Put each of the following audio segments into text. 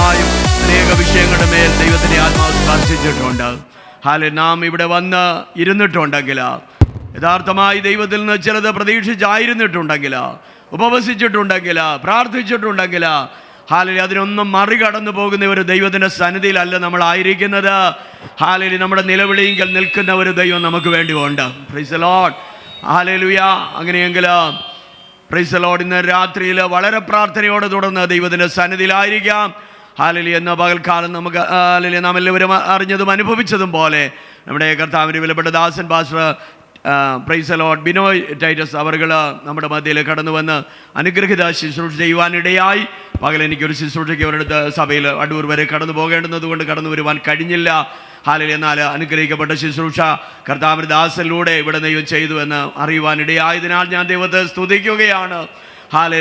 പ്രത്യേകമായും അനേക വിഷയങ്ങളുടെ മേൽ ദൈവത്തിൻ്റെ ആത്മാവ് സ്പർശിച്ചിട്ടുണ്ട്. നാം ഇവിടെ വന്ന് ഇരുന്നിട്ടുണ്ടെങ്കിൽ, യഥാർത്ഥമായി ദൈവത്തിൽ നിന്ന് ചിലത് പ്രതീക്ഷിച്ചായിരുന്നിട്ടുണ്ടെങ്കിൽ, ഉപവസിച്ചിട്ടുണ്ടെങ്കിൽ, പ്രാർത്ഥിച്ചിട്ടുണ്ടെങ്കിൽ, അതിനൊന്നും മറികടന്നു പോകുന്ന ഒരു ദൈവത്തിൻ്റെ സന്നിധിയിലല്ല നമ്മളായിരിക്കുന്നത്. നമ്മുടെ നിലവിളിയെങ്കിൽ നിൽക്കുന്ന ഒരു ദൈവം നമുക്ക് വേണ്ടി ഉണ്ട്. Price the Lord. ഹല്ലേലൂയ. അങ്ങനെയെങ്കിൽ പ്രൈസ് ദി ലോർഡ്, ഇന്ന് രാത്രിയിൽ വളരെ പ്രാർത്ഥനയോടെ തുടർന്ന് ദൈവത്തിൻ്റെ സന്നിധിയിലായിരിക്കാം. എന്ന പകൽക്കാലം നമുക്ക് നാം എല്ലാവരും അറിഞ്ഞതും അനുഭവിച്ചതും പോലെ നമ്മുടെ കർത്താവിൻ്റെ വിലപ്പെട്ട ദാസൻ pastor praise the lord Binoy Titus അവറുകൾ നമ്മുടെ മധ്യയിൽ കടന്നു വന്ന് അനുഗ്രഹിത ശുശ്രൂഷ ചെയ്യുവാനിടയായി. പകൽ എനിക്കൊരു ശുശ്രൂഷയ്ക്ക് അവരുടെ സഭയിൽ അടൂർ വരെ കടന്നു പോകേണ്ടുന്നത് കൊണ്ട് കടന്നു വരുവാൻ കഴിഞ്ഞില്ല. എന്നാൽ അനുഗ്രഹിക്കപ്പെട്ട ശുശ്രൂഷ കർത്താവിൻ്റെ ദാസനിലൂടെ ഇവിടെ ദൈവം ചെയ്തു എന്ന് അറിയുവാനിടയായതിനാൽ ഞാൻ ദൈവത്തെ സ്തുതിക്കുകയാണ്.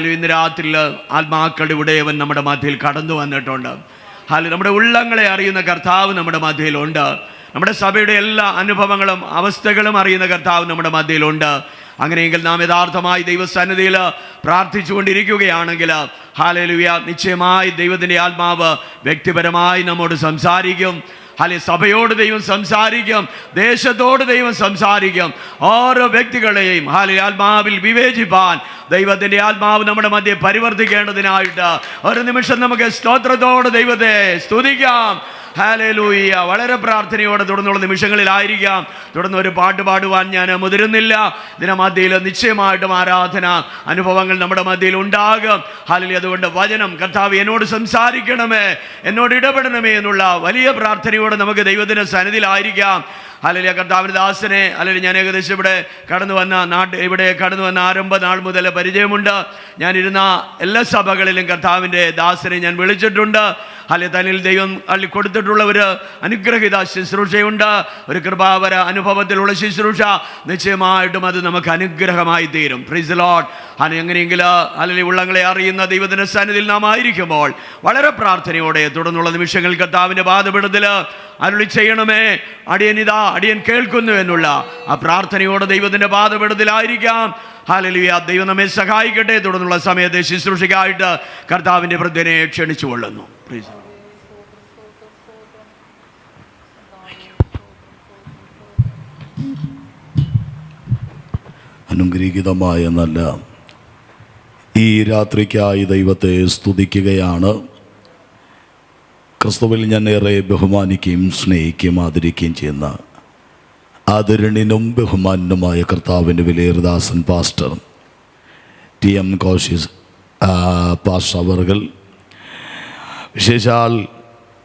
ഇന്ന് രാത്രിയിൽ ആത്മാക്കളുടെ ഉടയവൻ നമ്മുടെ മധ്യയിൽ കടന്നു വന്നിട്ടുണ്ട്. നമ്മുടെ ഉള്ളങ്ങളെ അറിയുന്ന കർത്താവ് നമ്മുടെ മധ്യയിലുണ്ട്. നമ്മുടെ സഭയുടെ എല്ലാ അനുഭവങ്ങളും അവസ്ഥകളും അറിയുന്ന കർത്താവ് നമ്മുടെ മധ്യയിലുണ്ട്. അങ്ങനെയെങ്കിൽ നാം യഥാർത്ഥമായി ദൈവസന്നിധിയിൽ പ്രാർത്ഥിച്ചുകൊണ്ടിരിക്കുകയാണെങ്കിൽ ഹല്ലേലൂയ, നിശ്ചയമായി ദൈവത്തിൻ്റെ ആത്മാവ് വ്യക്തിപരമായി നമ്മോട് സംസാരിക്കും. സഭയോട് ദൈവം സംസാരിക്കും, ദേശത്തോട് ദൈവം സംസാരിക്കും. ഓരോ വ്യക്തികളെയും ആത്മാവിൽ വിവേചിപ്പാൻ ദൈവത്തിൻ്റെ ആത്മാവ് നമ്മുടെ മധ്യേ പരിവർത്തിക്കേണ്ടതിനായിട്ട് ഒരു നിമിഷം നമുക്ക് സ്തോത്രത്തോടെ ദൈവത്തെ സ്തുതിക്കാം. ഹല്ലേലൂയ. വളരെ പ്രാർത്ഥനയോടെ തുടർന്നുള്ള നിമിഷങ്ങളിലായിരിക്കാം. തുടർന്ന് ഒരു പാട്ട് പാടുവാൻ ഞാൻ മുതിരുന്നില്ല. ദിനമധ്യയിൽ നിശ്ചയമായിട്ടും ആരാധന അനുഭവങ്ങൾ നമ്മുടെ മധ്യയിൽ ഉണ്ടാകും. അതുകൊണ്ട് വചനം കർത്താവ് എന്നോട് സംസാരിക്കണമേ, എന്നോട് ഇടപെടണമേ എന്നുള്ള വലിയ പ്രാർത്ഥനയോടെ നമുക്ക് ദൈവത്തിൻ്റെ സന്നിധിയിലായിരിക്കാം. കർത്താവിൻ്റെ ദാസനെ ഞാൻ ഏകദേശം ഇവിടെ കടന്നു വന്ന ആരംഭ നാൾ മുതൽ പരിചയമുണ്ട്. ഞാനിരുന്ന എല്ലാ സഭകളിലും കർത്താവിൻ്റെ ദാസനെ ഞാൻ വിളിച്ചിട്ടുണ്ട്. തന്നിൽ ദൈവം കൊടുത്തിട്ടുള്ള ഒരു അനുഗ്രഹിത ശുശ്രൂഷയുണ്ട്, ഒരു കൃപാവര അനുഭവത്തിലുള്ള ശുശ്രൂഷ. നിശ്ചയമായിട്ടും അത് നമുക്ക് അനുഗ്രഹമായി തീരും. Price the Lord. എങ്ങനെയെങ്കിലും ഉള്ളങ്ങളെ അറിയുന്ന ദൈവത്തിൻ്റെ സന്നിധിയിൽ നാം ആയിരിക്കുമ്പോൾ വളരെ പ്രാർത്ഥനയോടെ തുടർന്നുള്ള നിമിഷങ്ങൾ കർത്താവിൻ്റെ പാദപീഠത്തിൽ അരുളി ചെയ്യണമേ, അടിയൻ കേൾക്കുന്നു എന്നുള്ള ആ പ്രാർത്ഥനയോടെ ദൈവത്തിൻ്റെ പാദപീഠത്തിലായിരിക്കാം. ഹല്ലേലൂയ. ദൈവം നമ്മെ സഹായിക്കട്ടെ. തുടർന്നുള്ള സമയത്തെ ശുശ്രൂഷയ്ക്കായിട്ട് കർത്താവിൻ്റെ വൃദ്ധനെ ക്ഷണിച്ചു കൊള്ളുന്നു. അനുഗ്രഹീതമായ നല്ല ഈ രാത്രിക്കായി ദൈവത്തെ സ്തുതിക്കുകയാണ്. ക്രിസ്തുവിൽ ഞാൻ ഏറെ ബഹുമാനിക്കുകയും സ്നേഹിക്കുകയും ആദരിക്കുകയും ചെയ്യുന്ന ആദരണീയനും ബഹുമാന്യനുമായ കർത്താവിൻ്റെ വിലയേറിയദാസൻ പാസ്റ്റർ TM കോശിസ് പാസ്റ്റർ അവറുകൾ, വിശേഷാൽ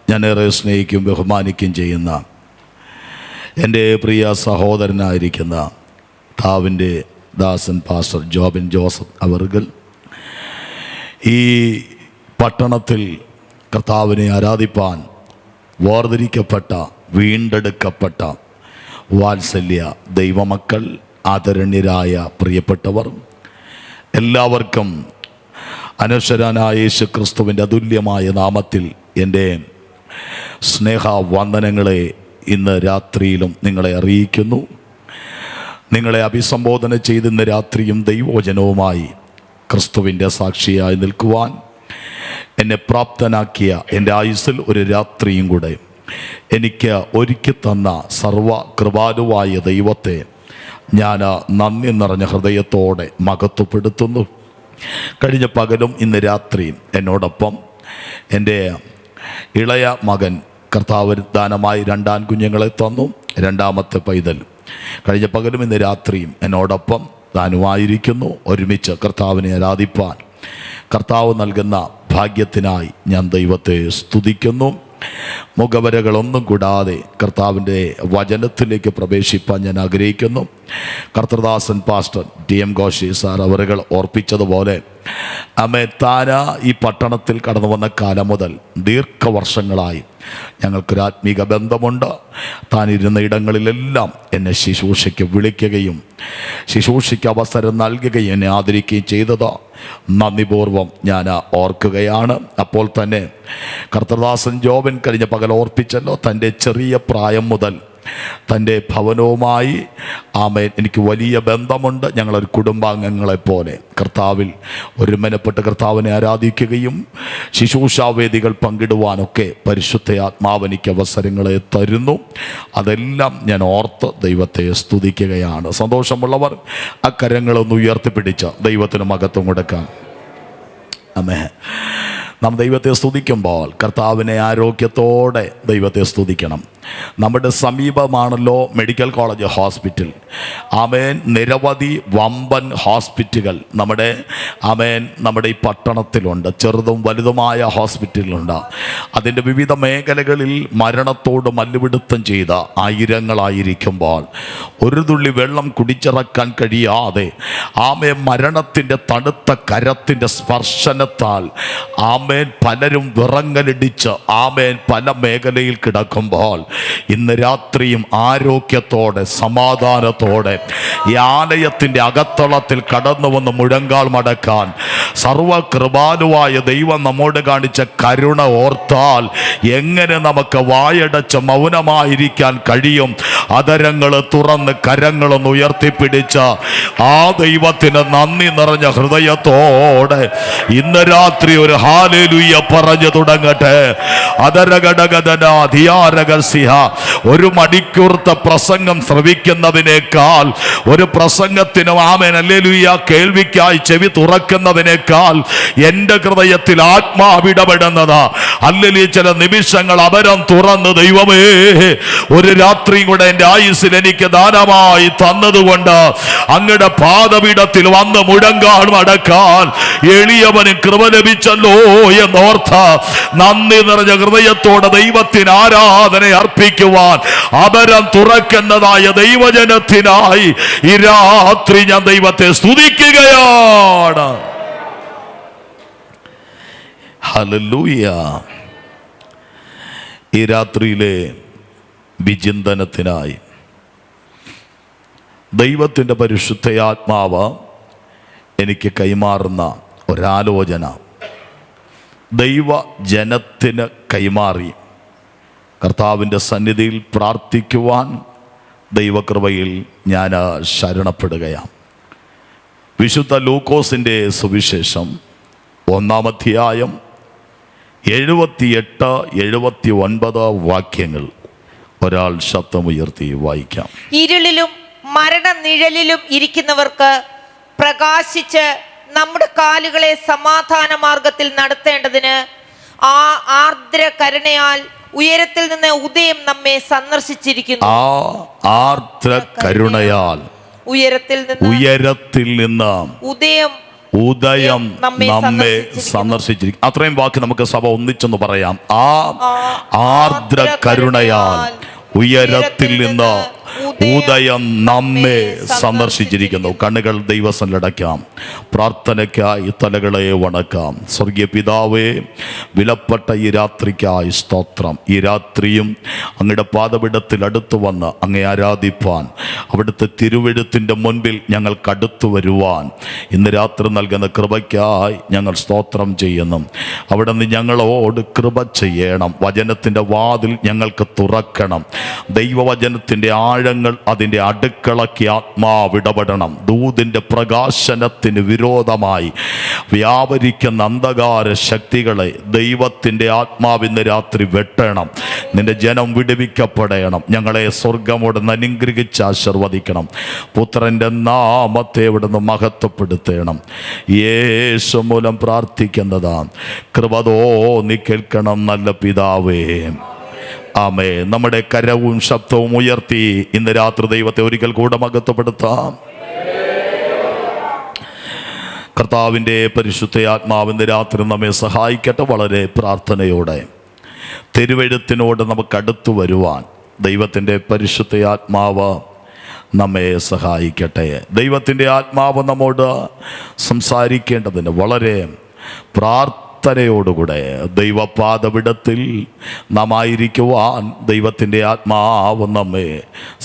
ഞാനേറെ സ്നേഹിക്കുകയും ബഹുമാനിക്കുകയും ചെയ്യുന്ന എൻ്റെ പ്രിയ സഹോദരനായിരിക്കുന്ന കർത്താവിൻ്റെ ദാസൻ പാസ്റ്റർ ജോബിൻ ജോസഫ് അവറുകൾ, ഈ പട്ടണത്തിൽ കർത്താവിനെ ആരാധിപ്പാൻ വേർതിരിക്കപ്പെട്ട വീണ്ടെടുക്കപ്പെട്ട വാത്സല്യ ദൈവമക്കൾ, ആദരണീയരായ പ്രിയപ്പെട്ടവർ, എല്ലാവർക്കും അനശ്വരനായ യേശു ക്രിസ്തുവിൻ്റെ അതുല്യമായ നാമത്തിൽ എൻ്റെ സ്നേഹവന്ദനങ്ങളെ ഇന്ന് രാത്രിയിലും നിങ്ങളെ അറിയിക്കുന്നു. നിങ്ങളെ അഭിസംബോധന ചെയ്ത് ഇന്ന് രാത്രിയും ദൈവവചനവുമായി ക്രിസ്തുവിൻ്റെ സാക്ഷിയായി നിൽക്കുവാൻ എന്നെ പ്രാപ്തനാക്കിയ എൻ്റെ ആയുസ്സിൽ ഒരു രാത്രിയും കൂടെ എനിക്ക് ഒരുക്കി തന്ന സർവ കൃപാലുവായ ദൈവത്തെ ഞാൻ നന്ദി നിറഞ്ഞ ഹൃദയത്തോടെ മഹത്വപ്പെടുത്തുന്നു. കഴിഞ്ഞ പകലും ഇന്ന് രാത്രിയും എന്നോടൊപ്പം എൻ്റെ ഇളയ മകൻ കർത്താവ് ദാനമായി 2 ആൺകുഞ്ഞുങ്ങളെ തന്നു. രണ്ടാമത്തെ പൈതൽ കഴിഞ്ഞ പകലും ഇന്ന് രാത്രിയും എന്നോടൊപ്പം താനുമായിരിക്കുന്നു. ഒരുമിച്ച് കർത്താവിനെ ആരാധിപ്പാൻ കർത്താവ് നൽകുന്ന ഭാഗ്യത്തിനായി ഞാൻ ദൈവത്തെ സ്തുതിക്കുന്നു. മുഖവരകളൊന്നും കൂടാതെ കർത്താവിൻ്റെ വചനത്തിലേക്ക് പ്രവേശിപ്പാൻ ഞാൻ ആഗ്രഹിക്കുന്നു. കർത്തൃദാസൻ പാസ്റ്റർ TM കോശി സാർ അവരുകൾ ഓർപ്പിച്ചതുപോലെ താന ഈ പട്ടണത്തിൽ കടന്നു വന്ന കാലം മുതൽ ദീർഘവർഷങ്ങളായി ഞങ്ങൾക്കൊരാത്മീക ബന്ധമുണ്ട്. താനിരുന്ന ഇടങ്ങളിലെല്ലാം എന്നെ ശുശ്രൂഷയ്ക്ക് വിളിക്കുകയും ശുശ്രൂഷയ്ക്ക് അവസരം നൽകുകയും എന്നെ ആദരിക്കുകയും ചെയ്തത് നന്ദിപൂർവം ഞാൻ ഓർക്കുകയാണ്. അപ്പോൾ തന്നെ കർത്തൃദാസൻ ജോബൻ കഴിഞ്ഞ പകൽ ഓർപ്പിച്ചല്ലോ, തൻ്റെ ചെറിയ പ്രായം മുതൽ തൻ്റെ ഭവനവുമായി ആമേൻ എനിക്ക് വലിയ ബന്ധമുണ്ട്. ഞങ്ങളൊരു കുടുംബാംഗങ്ങളെപ്പോലെ കർത്താവിൽ ഒരുമനപ്പെട്ട് കർത്താവിനെ ആരാധിക്കുകയും ശുശ്രൂഷാവേദികൾ പങ്കിടുവാനൊക്കെ പരിശുദ്ധ ആത്മാവ് എനിക്ക് അവസരങ്ങളെ തരുന്നു. അതെല്ലാം ഞാൻ ഓർത്ത് ദൈവത്തെ സ്തുതിക്കുകയാണ്. സന്തോഷമുള്ളവർ അക്കരങ്ങളൊന്ന് ഉയർത്തിപ്പിടിച്ച് ദൈവത്തിന് മഹത്വം കൊടുക്കാം. ആമേൻ. നാം ദൈവത്തെ സ്തുതിക്കുമ്പോൾ കർത്താവിനെ ആരോഗ്യത്തോടെ ദൈവത്തെ സ്തുതിക്കണം. നമ്മുടെ സമീപമാണല്ലോ മെഡിക്കൽ കോളേജ് ഹോസ്പിറ്റൽ. ആമേൻ. നിരവധി വമ്പൻ ഹോസ്പിറ്റലുകൾ നമ്മുടെ ഈ പട്ടണത്തിലുണ്ട്. ചെറുതും വലുതുമായ ഹോസ്പിറ്റലുണ്ട്. അതിൻ്റെ വിവിധ മേഖലകളിൽ മരണത്തോട് മല്ലുപിടുത്തം ചെയ്ത ആയിരങ്ങളായിരിക്കുമ്പോൾ ഒരു തുള്ളി വെള്ളം കുടിച്ചിറക്കാൻ കഴിയാതെ മരണത്തിൻ്റെ തണുത്ത കരത്തിൻ്റെ സ്പർശനത്താൽ പലരും വിറങ്ങലിടിച്ച് പല മേഖലയിൽ കിടക്കുമ്പോൾ ഇന്ന് രാത്രിയും ആരോഗ്യത്തോടെ സമാധാനത്തോടെ ഈ ആലയത്തിൻ്റെ അകത്തളത്തിൽ കടന്നു വന്ന് മുഴങ്കാൽ മടക്കാൻ സർവകൃപാലുവായ ദൈവം നമ്മോട് കാണിച്ച കരുണ ഓർത്താൽ എങ്ങനെ നമുക്ക് വായടച്ച് മൗനമായിരിക്കാൻ കഴിയും? അതരങ്ങൾ തുറന്ന് കരങ്ങളൊന്ന് ഉയർത്തിപ്പിടിച്ച് ആ ദൈവത്തിന് നന്ദി നിറഞ്ഞ ഹൃദയത്തോടെ ഇന്ന് രാത്രി ഒരു ഹല്ലേലൂയ പറഞ്ഞു തുടങ്ങട്ടെ. ഒരു മണിക്കൂർത്തെ പ്രസംഗം ശ്രവിക്കുന്നതിനേക്കാൾ, ഒരു പ്രസംഗത്തിന് ആമേൻ ഹല്ലേലൂയ കേൾവിക്കായി ചെവി തുറക്കുന്നതിനേക്കാൾ എൻ്റെ ഹൃദയത്തിൽ ആത്മാവിടപെടുന്നത് ഹല്ലേലൂയ ചില നിമിഷങ്ങൾ അവരം തുറന്ന് ദൈവമേ ഒരു രാത്രിയും കൂടെ എൻ്റെ ആയുസ്സിൽ എനിക്ക് ദാനമായി തന്നതുകൊണ്ട് അങ്ങയുടെ പാദപീഠത്തിൽ വന്ന് മുഴങ്കാൽ മടക്കാൻ എളിയവന് കൃപ ലഭിച്ചല്ലോ എന്നോർത്ത നന്ദി നിറഞ്ഞ ഹൃദയത്തോടെ ദൈവത്തിന് ആരാധന അർപ്പിക്കുവാൻ അപരം തുറക്കുന്നതായ ദൈവജനത്തിനായി ഈ രാത്രി ഞാൻ ദൈവത്തെ സ്തുതിക്കുകയാണ്. ഹല്ലേലൂയ. ഈ രാത്രിയിലെ വിചിന്തനത്തിനായി ദൈവത്തിൻ്റെ പരിശുദ്ധയാത്മാവ് എനിക്ക് കൈമാറുന്ന ഒരാലോചന ദൈവജനത്തിന് കൈമാറി കർത്താവിൻ്റെ സന്നിധിയിൽ പ്രാർത്ഥിക്കുവാൻ ദൈവകൃപയിൽ ഞാൻ ശരണപ്പെടുകയാണ്. വിശുദ്ധ ലൂക്കോസിൻ്റെ സുവിശേഷം 1-ാം അധ്യായം 78-79 വാക്യങ്ങൾ ഒരാൾ ശബ്ദമുയർത്തി വായിക്കാം. ഇരുളിലും മരണനിഴലിലും ഇരിക്കുന്നവർക്ക് പ്രകാശിച്ച് നമ്മുടെ കാലുകളെ സമാധാന മാർഗത്തിൽ നടത്തേണ്ടതിന് ആ ആർദ്ര കരുണയാൽ ഉയരത്തിൽ നിന്ന് ഉദയം നമ്മെ സന്ദർശിച്ചിരിക്കുന്നു. ആ ആർദ്ര കരുണയാൽ ഉയരത്തിൽ നിന്ന് ഉദയം നമ്മെ സന്ദർശിച്ചിരിക്കും. അത്രയും വാക്ക് നമുക്ക് സഭ ഒന്നിച്ചൊന്ന് പറയാം. ആ ആർദ്ര കരുണയാൽ ഉയരത്തിൽ നിന്ന് ഉദയം നമ്മെ സന്ദർശിച്ചിരിക്കുന്നു. കണ്ണുകൾ ദൈവസന്നിധിയിലടയ്ക്കാം. പ്രാർത്ഥനയ്ക്കായി തലകളെ വണക്കാം. സ്വർഗീയ പിതാവേ, വിലപ്പെട്ട ഈ രാത്രിക്കായി സ്തോത്രം. ഈ രാത്രിയും അങ്ങയുടെ പാദപീഠത്തിൽ അടുത്തു വന്ന് അങ്ങയെ ആരാധിപ്പാൻ, അവിടുത്തെ തിരുവെഴുത്തിൻ്റെ മുൻപിൽ ഞങ്ങൾക്ക് അടുത്തു വരുവാൻ ഇന്ന് രാത്രി നൽകുന്ന കൃപയ്ക്കായി ഞങ്ങൾ സ്തോത്രം ചെയ്യുന്നു. അവിടെ നിന്ന് ഞങ്ങളോട് കൃപ ചെയ്യണം. വചനത്തിൻ്റെ വാതിൽ ഞങ്ങൾക്ക് തുറക്കണം. ദൈവവചനത്തിൻ്റെ ആഴങ്ങൾ അതിൻ്റെ അടുക്കളയ്ക്ക് ആത്മാവിടപെടണം. ദൂതിൻ്റെ പ്രകാശനത്തിന് വിരോധമായി വ്യാപരിക്കുന്ന അന്ധകാര ശക്തികളെ ദൈവത്തിൻ്റെ ആത്മാവിന്ന് രാത്രി വെട്ടണം. നിന്റെ ജനം വിടുവിക്കപ്പെടണം. ഞങ്ങളെ സ്വർഗമോട് അനുഗ്രഹിച്ച് ആശീർവദിക്കണം. പുത്രൻ്റെ നാമത്തെ ഇവിടുന്ന് മഹത്വപ്പെടുത്തണം. യേശു മൂലം പ്രാർത്ഥിക്കുന്നതാണ്. കൃപ തോന്നി കേൾക്കണം നല്ല പിതാവേ. ആമേ. നമ്മുടെ കരവും ശബ്ദവും ഉയർത്തി ഇന്ന് രാത്രി ദൈവത്തെ ഒരിക്കൽ കൂടെ മഹത്വപ്പെടുത്താം. കർത്താവിൻ്റെ പരിശുദ്ധ ആത്മാവിൻ്റെ രാത്രി നമ്മെ സഹായിക്കട്ടെ. വളരെ പ്രാർത്ഥനയോടെ തിരുവെഴുത്തിനോട് നമുക്ക് അടുത്തു വരുവാൻ ദൈവത്തിൻ്റെ പരിശുദ്ധ ആത്മാവ് നമ്മെ സഹായിക്കട്ടെ. ദൈവത്തിൻ്റെ ആത്മാവ് നമ്മോട് സംസാരിക്കേണ്ടതിന് വളരെ പ്രാർത്ഥനയോടുകൂടെ ദൈവപാദപീഠത്തിൽ നാം ആയിരിക്കുവാൻ ദൈവത്തിൻ്റെ ആത്മാവ് നമ്മെ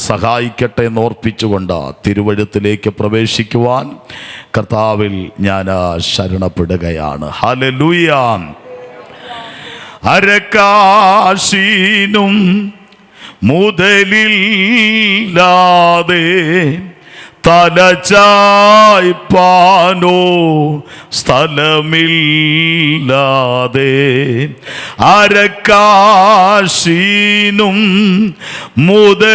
സഹായിക്കട്ടെ എന്നോർപ്പിച്ചുകൊണ്ട് തിരുവെഴുത്തിലേക്ക് പ്രവേശിക്കുവാൻ കർത്താവിൽ ഞാൻ ശരണപ്പെടുകയാണ്. ഹല്ലേലൂയ. അരക്കാശീനും മുതലില്ലാതെ തലചായ്പാനോ സ്ഥലമില്ലാതെ അരക്കാശീനും മുതലില്ലാതെ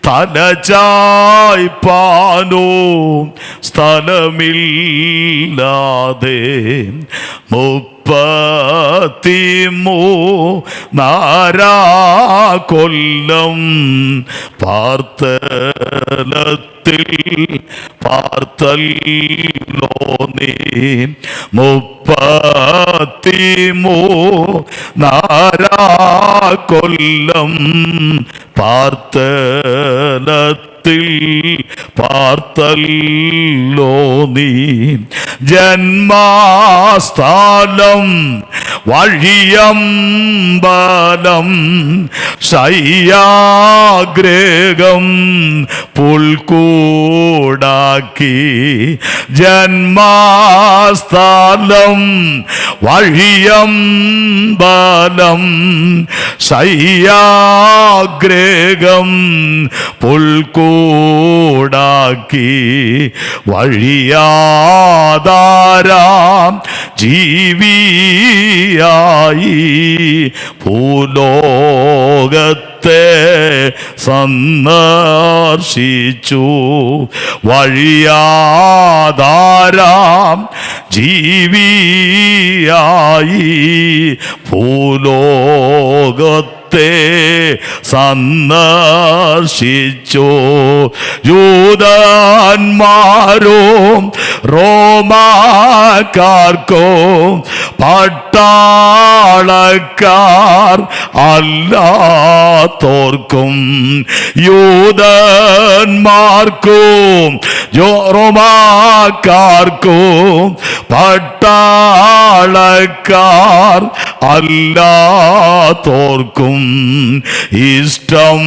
തലചായ്പാനോ സ്ഥലമില്ലാതെ 33 കൊല്ലം പാർത്തലത്തിൽ പാർത്തല്ലോ നീ 33 കൊല്ലം പാർത്തലത്തിൽ പാർത്തല്ലോ നീ ജന്മസ്ഥലം വഴിയമ്പലം ശയ്യാഗ്രഹം പുൽക്കൂടാക്കി ജന്മസ്ഥലം വഴിയമ്പലം ശയ്യാഗ്രഹം പുൽക്കൂടാക്കി വഴിയാധാരാം ജീവിയായി ഭൂലോകത്തെ സന്ദർശിച്ചു വഴിയാധാരാം ജീവിയായി ഭൂലോകത്തെ സന്ദർശിച്ചു യൂദന്മാരും റോമാക്കാർക്കും പട്ടാളക്കാർ അല്ലാത്തോർക്കും യൂദന്മാർക്കും റോമാക്കാർക്കും പട്ടാളക്കാർ അല്ലാത്തോർക്കും ഇഷ്ടം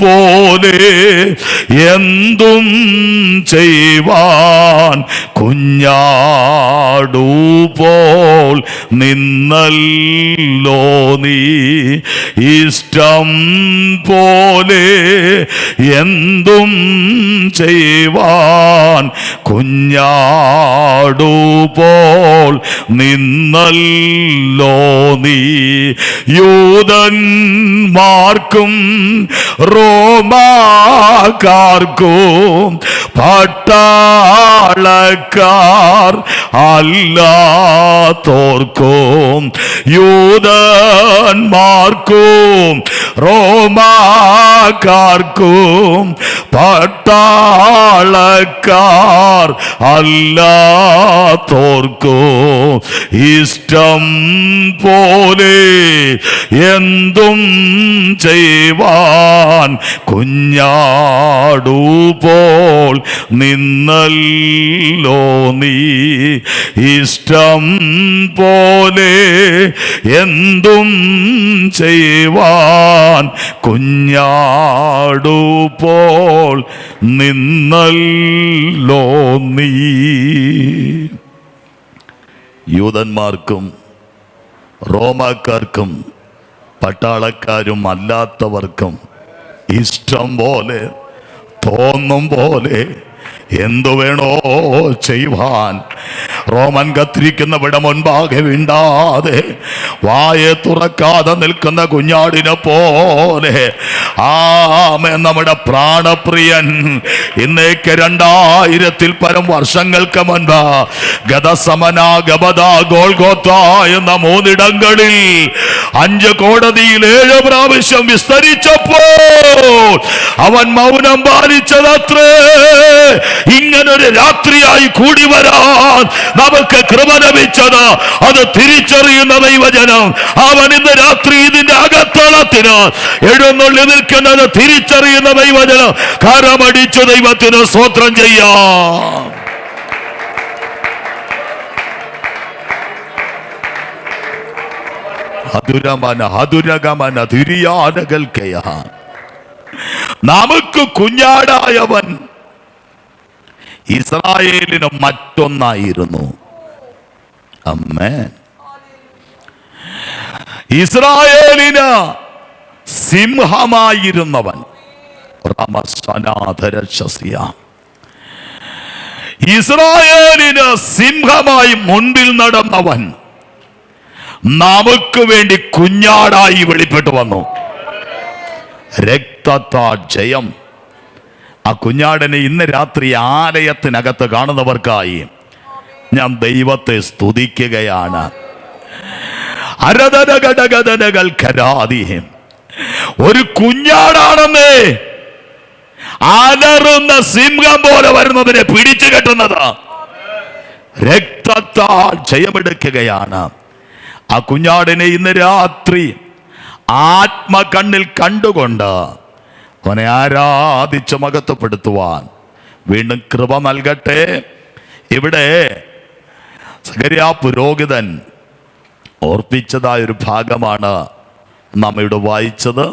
പോലെ എന്തും ചെയ്യുവാൻ കുഞ്ഞാടു പോൽ നിന്നല്ലോ നീ ഇഷ്ടം പോലെ എന്തും ചെയ്യുവാൻ കുഞ്ഞാടു പോൽ നിന്നല്ലോ നീ യൂദന്മാർക്കും റോമാക്കാർക്കും പട്ടാളക്കാർ അല്ലാത്തോർക്കും യൂദന്മാർക്കും റോമാക്കാർക്കും പട്ടാളക്കാർ അല്ലാത്തോർക്കും ഇഷ്ടം പോലെ എന്തും ചെയ്യുവാൻ കുഞ്ഞാടു പോൽ നിന്നല്ലോ നീ ഇഷ്ടം പോലെ എന്തും ചെയ്യുവാൻ കുഞ്ഞാടു പോൽ നിന്നല്ലോ നീ യൂദന്മാർക്കും റോമാക്കാർക്കും പട്ടാളക്കാരും അല്ലാത്തവർക്കും ഇഷ്ടം പോലെ തോന്നും പോലെ എന്തു വേണോ ചെയ്യുവാൻ റോമൻ കത്തിരിക്കുന്നവിടെ മുൻപാകെ വീണ്ടാതെ വായെ തുറക്കാതെ നിൽക്കുന്ന കുഞ്ഞാടിനെ പോലെ ആമേൻ നമ്മുടെ പ്രാണപ്രിയൻ ഇന്നേക്ക് 2000-ൽ പരം വർഷങ്ങൾക്ക് മുൻപ് ഗദസമന ഗബദ ഗോൽഗോത്ത എന്ന 3 ഇടങ്ങളിൽ 5 കോടതിയിൽ 7 പ്രാവശ്യം വിസ്തരിച്ചപ്പോൾ അവൻ മൗനം പാലിച്ചതത്രേ. ഇങ്ങനൊരു രാത്രിയായി കൂടി വരാൻ നമുക്ക് കൃപ ലഭിച്ചത് അത് തിരിച്ചറിയുന്ന ദൈവജനം അവൻ ഇന്ന് രാത്രി ഇതിന്റെ അകത്തളത്തിന് എഴുന്നള്ളി നിൽക്കുന്നത് തിരിച്ചറിയുന്ന ദൈവജനം കരമടിച്ചു ദൈവത്തിന് സ്തോത്രം ചെയ്യാം. നമുക്ക് കുഞ്ഞാടായവൻ ഇസ്രായേലിന് മറ്റൊന്നായിരുന്നു. ആമേൻ. ഇസ്രായേലിന് സിംഹമായിരുന്നവൻ, ഇസ്രായേലിന് സിംഹമായി മുൻപിൽ നടന്നവൻ നമുക്ക് വേണ്ടി കുഞ്ഞാടായി വെളിപ്പെട്ടു വന്നു. രക്തത്താൽ ജയം. ആ കുഞ്ഞാടിനെ ഇന്ന് രാത്രി ആലയത്തിനകത്ത് കാണുന്നവർക്കായി ഞാൻ ദൈവത്തെ സ്തുതിക്കുകയാണ്. ഒരു കുഞ്ഞാടാണെന്നേ അലറുന്ന സിംഹം പോലെ വരുന്നതിനെ പിടിച്ചു കെട്ടുന്നത്. രക്തത്താൽ ജയമെടുക്കുകയാണ്. ആ കുഞ്ഞാടിനെ ഇന്ന് രാത്രി ആത്മകണ്ണിൽ കണ്ടുകൊണ്ട് അവനെ ആരാധിച്ച് മഹത്വപ്പെടുത്തുവാൻ വീണ്ടും കൃപ നൽകട്ടെ. ഇവിടെ സഖരിയാ പുരോഹിതൻ ഓർപ്പിച്ചതായൊരു ഭാഗമാണ് നാം ഇവിടെ വായിച്ചത്.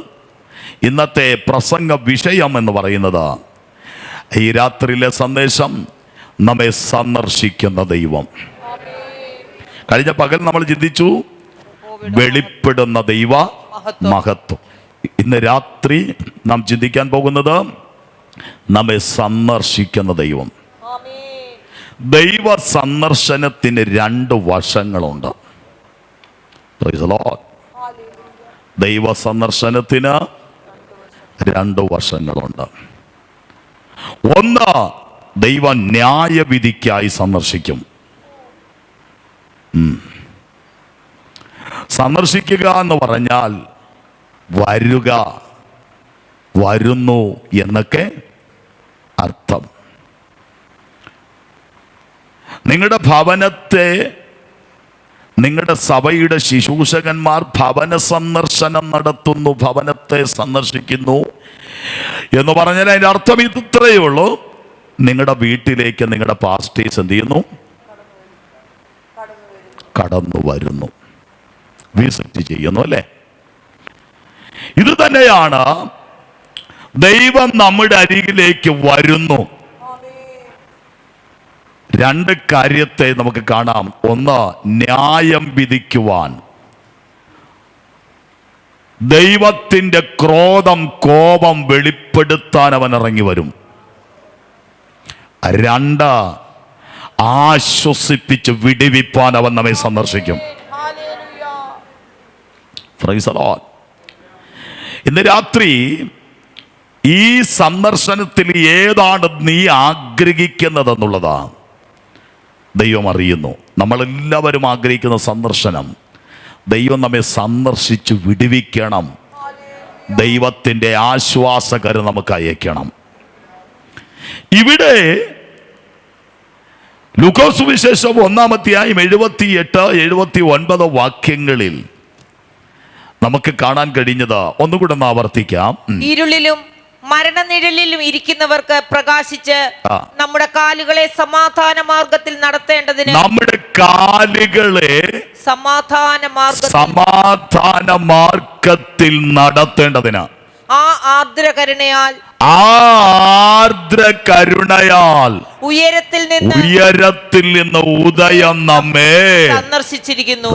ഇന്നത്തെ പ്രസംഗ വിഷയം എന്ന് പറയുന്നത് ഈ രാത്രിയിലെ സന്ദേശം നമ്മെ സന്ദർശിക്കുന്ന ദൈവം. കഴിഞ്ഞ പകൽ നമ്മൾ ചിന്തിച്ചു വെളിപ്പെടുന്ന ദൈവ മഹത്വം. ഇന്ന് രാത്രി നാം ചിന്തിക്കാൻ പോകുന്നത് നമ്മെ സന്ദർശിക്കുന്ന ദൈവം. ദൈവ സന്ദർശനത്തിന് 2 വശങ്ങളുണ്ട്. ദൈവ സന്ദർശനത്തിന് 2 വശങ്ങളുണ്ട്. ഒന്ന്, ദൈവ ന്യായവിധിക്കായി സന്ദർശിക്കും. സന്ദർശിക്കുക എന്ന് പറഞ്ഞാൽ വരുക, വരുന്നു എന്നൊക്കെ അർത്ഥം. നിങ്ങളുടെ ഭവനത്തെ, നിങ്ങളുടെ സഭയുടെ ശുശ്രൂഷകന്മാർ ഭവന സന്ദർശനം നടത്തുന്നു, ഭവനത്തെ സന്ദർശിക്കുന്നു എന്ന് പറഞ്ഞാൽ അതിൻ്റെ അർത്ഥം ഇത്രയേ ഉള്ളൂ. നിങ്ങളുടെ വീട്ടിലേക്ക് നിങ്ങളുടെ പാസ്റ്റേഴ്സ് എന്ത് ചെയ്യുന്നു? കടന്നു വരുന്നു, വിസിറ്റ് ചെയ്യുന്നു, അല്ലേ? ഇത് തന്നെയാണ് ദൈവം നമ്മുടെ അരികിലേക്ക് വരുന്നു. 2 കാര്യത്തെ നമുക്ക് കാണാം. ഒന്ന്, ന്യായം വിധിക്കുവാൻ. ദൈവത്തിൻ്റെ ക്രോധം, കോപം വെളിപ്പെടുത്താൻ അവൻ ഇറങ്ങി വരും. 2, ആശ്വസിപ്പിച്ച് വിടുവിപ്പാൻ അവൻ നമ്മെ സന്ദർശിക്കും. Price the Lord. ഇന്ന് രാത്രി ഈ സന്ദർശനത്തിൽ ഏതാണ് നീ ആഗ്രഹിക്കുന്നതെന്നുള്ളതാ ദൈവം അറിയുന്നു. നമ്മളെല്ലാവരും ആഗ്രഹിക്കുന്ന സന്ദർശനം ദൈവം നമ്മെ സന്ദർശിച്ച് വിടുവിക്കണം. ദൈവത്തിൻ്റെ ആശ്വാസകരം നമുക്ക് അയക്കണം. ഇവിടെ ലൂക്കോസ് സുവിശേഷം 1-ാം അധ്യായം 78, 79 വാക്യങ്ങളിൽ നമുക്ക് കാണാൻ കഴിഞ്ഞത് ഒന്നുകൂടെ ഒന്ന് ആവർത്തിക്കാം. ഇരുളിലും മരണനിഴലിലും ഇരിക്കുന്നവർക്ക് പ്രകാശിച്ച് നമ്മുടെ കാലുകളെ സമാധാന മാർഗത്തിൽ നടത്തേണ്ടതിന്, നമ്മുടെ കാലുകളെ സമാധാന മാർഗത്തിൽ നടത്തേണ്ടതിന്, ആ ആർദ്രകരുണയാൽ ഉയരത്തിൽ നിന്ന് ഉദയം നമ്മെ സന്ദർശിച്ചിരിക്കുന്നു.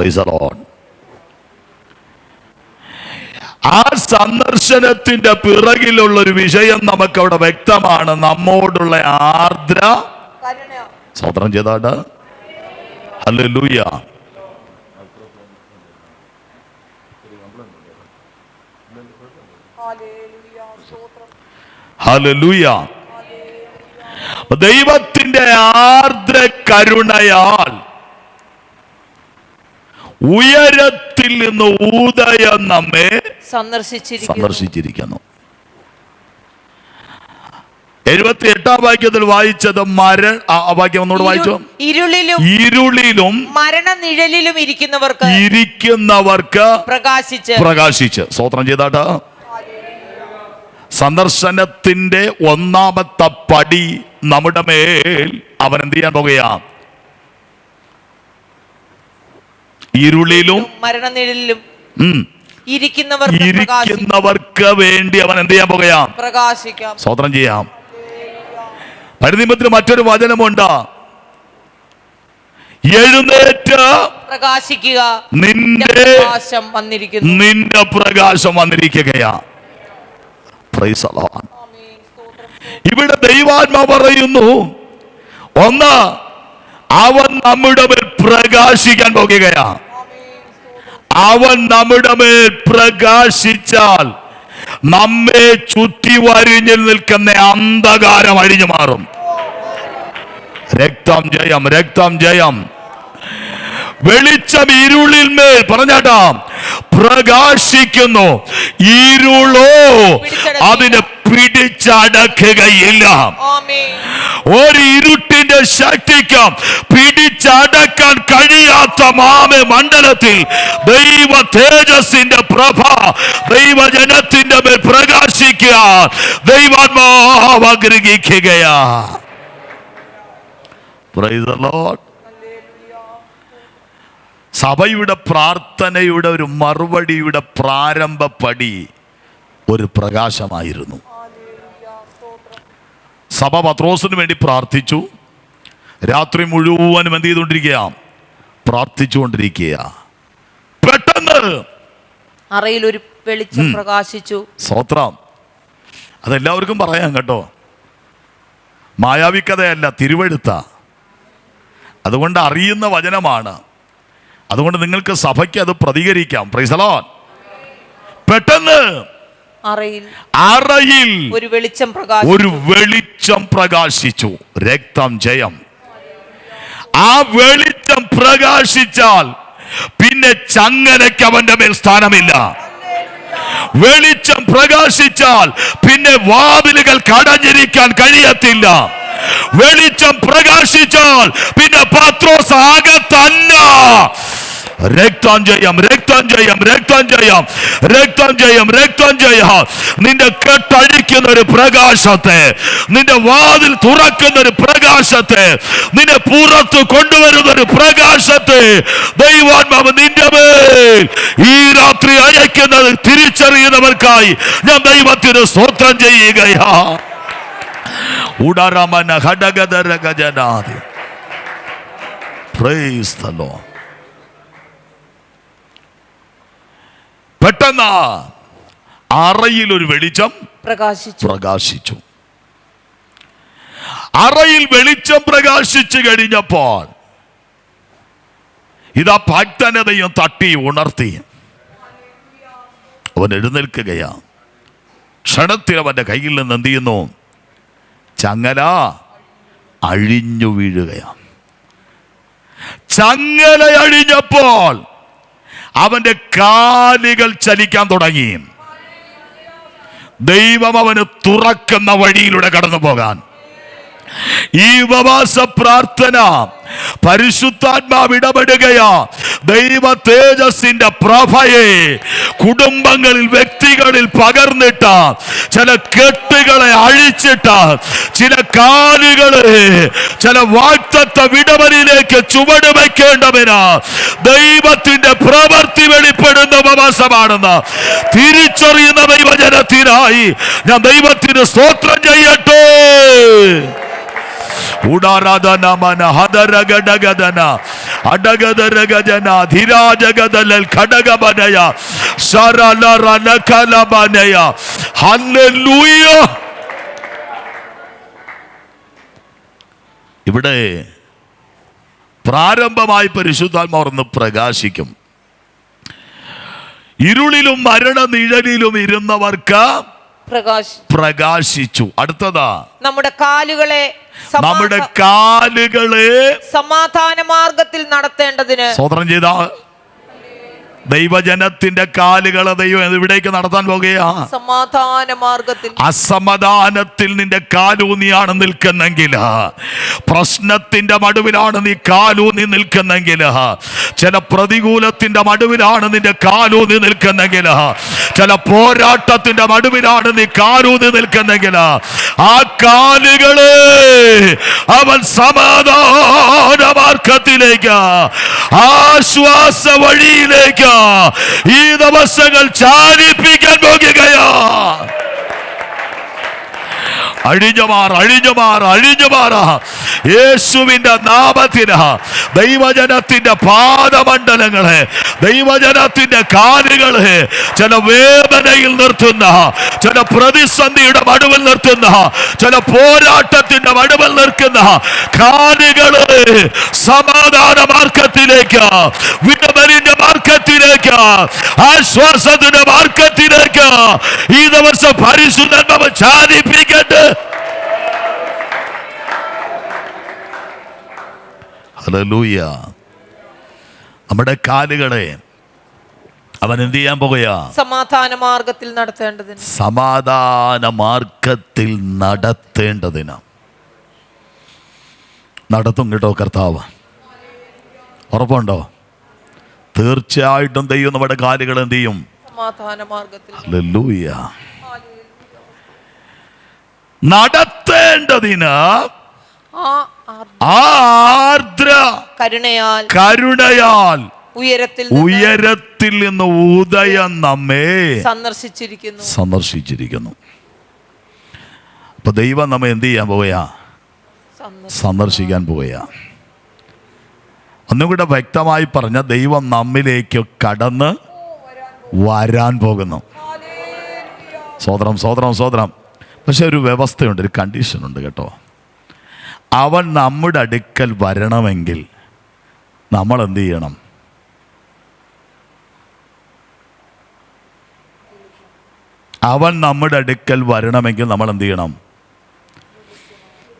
ആ സന്ദർശനത്തിന്റെ പിറകിലുള്ള ഒരു വിഷയം നമുക്കവിടെ വ്യക്തമാണ്. നമ്മോടുള്ള ആർദ്ര സ്തോത്രം ചെയ്താട്ട്. ഹല്ലേലൂയ. ഹല്ലേലൂയ. ദൈവത്തിന്റെ ആർദ്ര കരുണയാൽ ഉയരത്തിൽ നിന്ന് ഉദയം നമ്മെ സന്ദർശിച്ചിരിക്കുന്നു. 78-ാം വാക്യത്തിൽ വായിച്ചത് വാക്യം ഒന്നുകൂടെ വായിച്ചോ. ഇരുളിലും മരണനിഴലിലും ഇരിക്കുന്നവർക്ക് പ്രകാശിച്ച് സ്തോത്രം ചെയ്താട്ട്. സന്ദർശനത്തിന്റെ 1-ാമത്തെ പടി നമ്മുടെ മേൽ അവൻ എന്ത് ചെയ്യാൻ പോകുകയാ? ഇരുളിലും മരണനിഴലിലും ഇരിക്കുന്നവർക്ക് വേണ്ടി അവൻ എന്ത് ചെയ്യാൻ പോകുകയാ? പ്രകാശിക്കാം. സ്തോത്രം ചെയ്യാം. പരിനിമത്തിൽ മറ്റൊരു വചനമുണ്ട്. എഴുന്നേറ്റ് പ്രകാശിക്കുക, നിന്റെ പ്രകാശം വന്നിരിക്കുന്നു. നിന്റെ പ്രകാശം വന്നിരിക്കുകയാ. Praise the Lord. ഇവിടെ ദൈവാത്മാ പറയുന്നു, ഒന്ന്, അവൻ നമ്മുടെ മേൽ പ്രകാശിക്കാൻ പോകുകയാ. അവൻ നമ്മുടെ മേൽ പ്രകാശിച്ചാൽ നമ്മെ ചുറ്റി വരിഞ്ഞിൽ നിൽക്കുന്ന അന്ധകാരം അഴിഞ്ഞു മാറും. രക്തം ജയം, രക്തം ജയം. വെളിച്ചം ഇരുളിൽ മേൽ പറഞ്ഞാട്ടാ പ്രകാശിക്കുന്നു, ഇരുളോ അതിനെ പിടിച്ചടക്കുകയില്ല. ഒരു ഇരുട്ടിന്റെ ശക്തിക്ക് പിടിച്ചടക്കാൻ കഴിയാത്ത മാമേ മണ്ഡലത്തിൽ ദൈവ തേജസ്സിന്റെ പ്രഭ ദൈവജനത്തിന്റെ മേൽ പ്രകാശിക്കുക. ദൈവാത്മാവ് ആഗ്രഹിക്കുകയാ. Praise the Lord. സഭയുടെ പ്രാർത്ഥനയുടെ ഒരു മറുപടിയുടെ പ്രാരംഭ പടി ഒരു പ്രകാശമായിരുന്നു. സഭ പത്രോസിന് വേണ്ടി പ്രാർത്ഥിച്ചു. രാത്രി മുഴുവനും എന്ത് ചെയ്തുകൊണ്ടിരിക്കുക? പ്രാർത്ഥിച്ചുകൊണ്ടിരിക്കുക. പെട്ടെന്ന് അറയിൽ ഒരു വെളിച്ചം പ്രകാശിച്ചു. സ്തോത്രം. അതെല്ലാവർക്കും പറയാം കേട്ടോ, മായാവിക്കഥയല്ല, തിരുവെഴുത്ത. അതുകൊണ്ട് അറിയുന്ന വചനമാണ്. അതുകൊണ്ട് നിങ്ങൾക്ക് സഭയ്ക്ക് അത് പ്രതികരിക്കാം. Price the Lord. പെട്ടെന്ന് അറയിൽ ഒരു വെളിച്ചം പ്രകാശിച്ചു. രക്തം ജയം. ആ വെളിച്ചം പ്രകാശിച്ചാൽ പിന്നെ ചങ്ങലയ്ക്ക് അവന്റെ മേൽ സ്ഥാനമില്ല. വെളിച്ചം പ്രകാശിച്ചാൽ പിന്നെ വാതിലുകൾ കടഞ്ഞിരിക്കാൻ കഴിയത്തില്ല. വെളിച്ചം പ്രകാശിച്ചാൽ പിന്നെ പത്രോസ് അകത്തല്ല. രക്തം ജയം, രക്തം ജയം, രക്തം ജയം, രക്തം ജയം, രക്തം ജയം. നിന്റെ കെട്ടഴിക്കുന്ന ഒരു പ്രകാശത്തെ, നിന്റെ വാതിൽ തുറക്കുന്ന ഒരു പ്രകാശത്തെ, നിന്നെ പുറത്ത് കൊണ്ടുവരുന്ന ഒരു പ്രകാശത്തെ ദൈവാത്മാവ് നിന്റെ മേൽ ഈ രാത്രി അയക്കുന്നത് തിരിച്ചറിയുന്നവർക്കായി ഞാൻ ദൈവത്തിന് സ്തോത്രം ചെയ്യുകയാ. ഉടരമന ഘടകദരഗജനാദി. Praise the Lord. പെട്ടെന്ന് അറയിൽ ഒരു വെളിച്ചം പ്രകാശിച്ചു. അറയിൽ വെളിച്ചം പ്രകാശിച്ചു കഴിഞ്ഞപ്പോൾ ഇതാ ഭക്തനതയും തട്ടി ഉണർത്തി. അവൻ എഴുന്നേൽക്കുകയാ. ക്ഷണത്തിൽ അവന്റെ കയ്യിൽ നിന്ന് എന്ത് ചെയ്യുന്നു? ചങ്ങല അഴിഞ്ഞു വീഴുകയാണ്. ചങ്ങല അഴിഞ്ഞപ്പോൾ അവന്റെ കാലുകൾ ചലിക്കാൻ തുടങ്ങി. ദൈവം അവന് തുറക്കുന്ന വഴിയിലൂടെ കടന്നു പോകാൻ. ഈ ഉപവാസ പ്രാർത്ഥന പരിശുദ്ധാത്മാവ് ഇടപെടുകയാ. ദൈവ തേജസ്സിന്റെ പ്രഭയെ കുടുംബങ്ങളിൽ, വ്യക്തികളിൽ പകർന്നിട്ട് ചില കെട്ടുകളെ അഴിച്ചിട്ട് ചില കാലുകളെ ചില വാഗ്ദത്ത വിടവലിലേക്ക് ചുവട് വയ്ക്കേണ്ടവന് ദൈവത്തിന്റെ പ്രവൃത്തി വെളിപ്പെടുന്ന ഉപവാസമാണെന്ന് തിരിച്ചറിയുന്ന ദൈവജനത്തിനായി ഞാൻ ദൈവത്തിന് സ്തോത്രം ചെയ്യട്ടെ. ഉടാരാധനമന ഹദരഗഡഗദന അഡഗദരഗജന ധിരാജഗദലൽ ഖഡഗബനയ ശരലറനകലബനയ. ഹല്ലേലൂയ. ഇവിടെ പ്രാരംഭമായി പരിശുദ്ധാത്മാവ് പ്രകാശിക്കും. ഇരുളിലും മരണ നിഴലിലും ഇരുന്നവർക്ക് പ്രകാശിച്ചു. അടുത്തതാ നമ്മുടെ കാലുകളെ സമാധാന മാർഗത്തിൽ നടത്തേണ്ടതിന്. സ്തോത്രം ചെയ്ത ദൈവജനത്തിന്റെ കാലുകളെ ദൈവം എവിടേക്ക് നടത്താൻ പോകുകയാ? സമാധാന മാർഗത്തിൽ. അസമാധാനത്തിൽ നിന്റെ കാലൂന്നിയാണ് നിൽക്കുന്നെങ്കിൽ, പ്രശ്നത്തിന്റെ മടുവിലാണ് നീ കാലൂന്നി നിൽക്കുന്നെങ്കിൽ, ചില പ്രതികൂലത്തിന്റെ മടുവിലാണ് നിന്റെ കാലൂന്നി നിൽക്കുന്നെങ്കിൽ, ചില പോരാട്ടത്തിന്റെ മടുവിലാണ് നീ കാലൂന്നി നിൽക്കുന്നെങ്കിൽ, ആ കാലുകളെ അവൻ സമാധാന മാർഗത്തിലേക്ക്, ആശ്വാസ വഴിയിലേക്ക് ഈ ദിവസങ്ങൾ ചാലിപ്പിക്കാൻ പോകുകയാ. അഴിഞ്ഞുമാറ യേശുവിന്റെ നാമത്തിന്. ദൈവജനത്തിന്റെ പാദമണ്ഡലങ്ങളെ, ദൈവജനത്തിന്റെ കാലുകളെ ചില വേദനയിൽ നിർത്തുന്ന, ചില പ്രതിസന്ധിയുടെ നടുവിൽ നിർത്തുന്ന, ചില പോരാട്ടത്തിന്റെ നടുവിൽ നിൽക്കുന്ന കാലുകളെ സമാധാന മാർഗത്തിലേക്ക്, വിടുതലിന്റെ മാർഗത്തിലേക്ക്, ആശ്വാസത്തിന്റെ മാർഗത്തിലേക്ക് ഈ ദിവസം പരിശുദ്ധാത്മാവ് ചാലിപ്പിക്കട്ടെ. ഹല്ലേലൂയ. നമ്മുടെ കാലുകളെ അവൻ എന്ത് ചെയ്യാൻ പോകുക? സമാധാന മാർഗത്തിൽ നടത്തേണ്ടതിന്. സമാധാന മാർഗത്തിൽ നടത്തേണ്ടതിന്. നടത്തും കേട്ടോ കർത്താവ്. ഉറപ്പുണ്ടോ? തീർച്ചയായിട്ടും ദൈവം നമ്മുടെ കാലുകൾ എന്ത് ചെയ്യും? സമാധാന മാർഗത്തിൽ. ഹല്ലേലൂയ. നടത്തേണ്ടതിന് ആർദ്ര കരുണയാൽ ഉയരത്തിൽ നിന്ന് ഉദയം നമ്മെ സന്ദർശിച്ചിരിക്കുന്നു. അപ്പൊ ദൈവം നമ്മെ എന്ത് ചെയ്യാൻ പോവുക? സന്ദർശിക്കാൻ പോവുക. ഒന്നും കൂടെ വ്യക്തമായി പറഞ്ഞ, ദൈവം നമ്മിലേക്ക് കടന്ന് വരാൻ പോകുന്നു. സ്വോത്രം സ്വോത്രം സ്വോത്രം. പക്ഷെ ഒരു വ്യവസ്ഥയുണ്ട്, ഒരു കണ്ടീഷനുണ്ട് കേട്ടോ. അവൻ നമ്മുടെ അടുക്കൽ വരണമെങ്കിൽ നമ്മൾ എന്ത് ചെയ്യണം? അവൻ നമ്മുടെ അടുക്കൽ വരണമെങ്കിൽ നമ്മൾ എന്ത് ചെയ്യണം?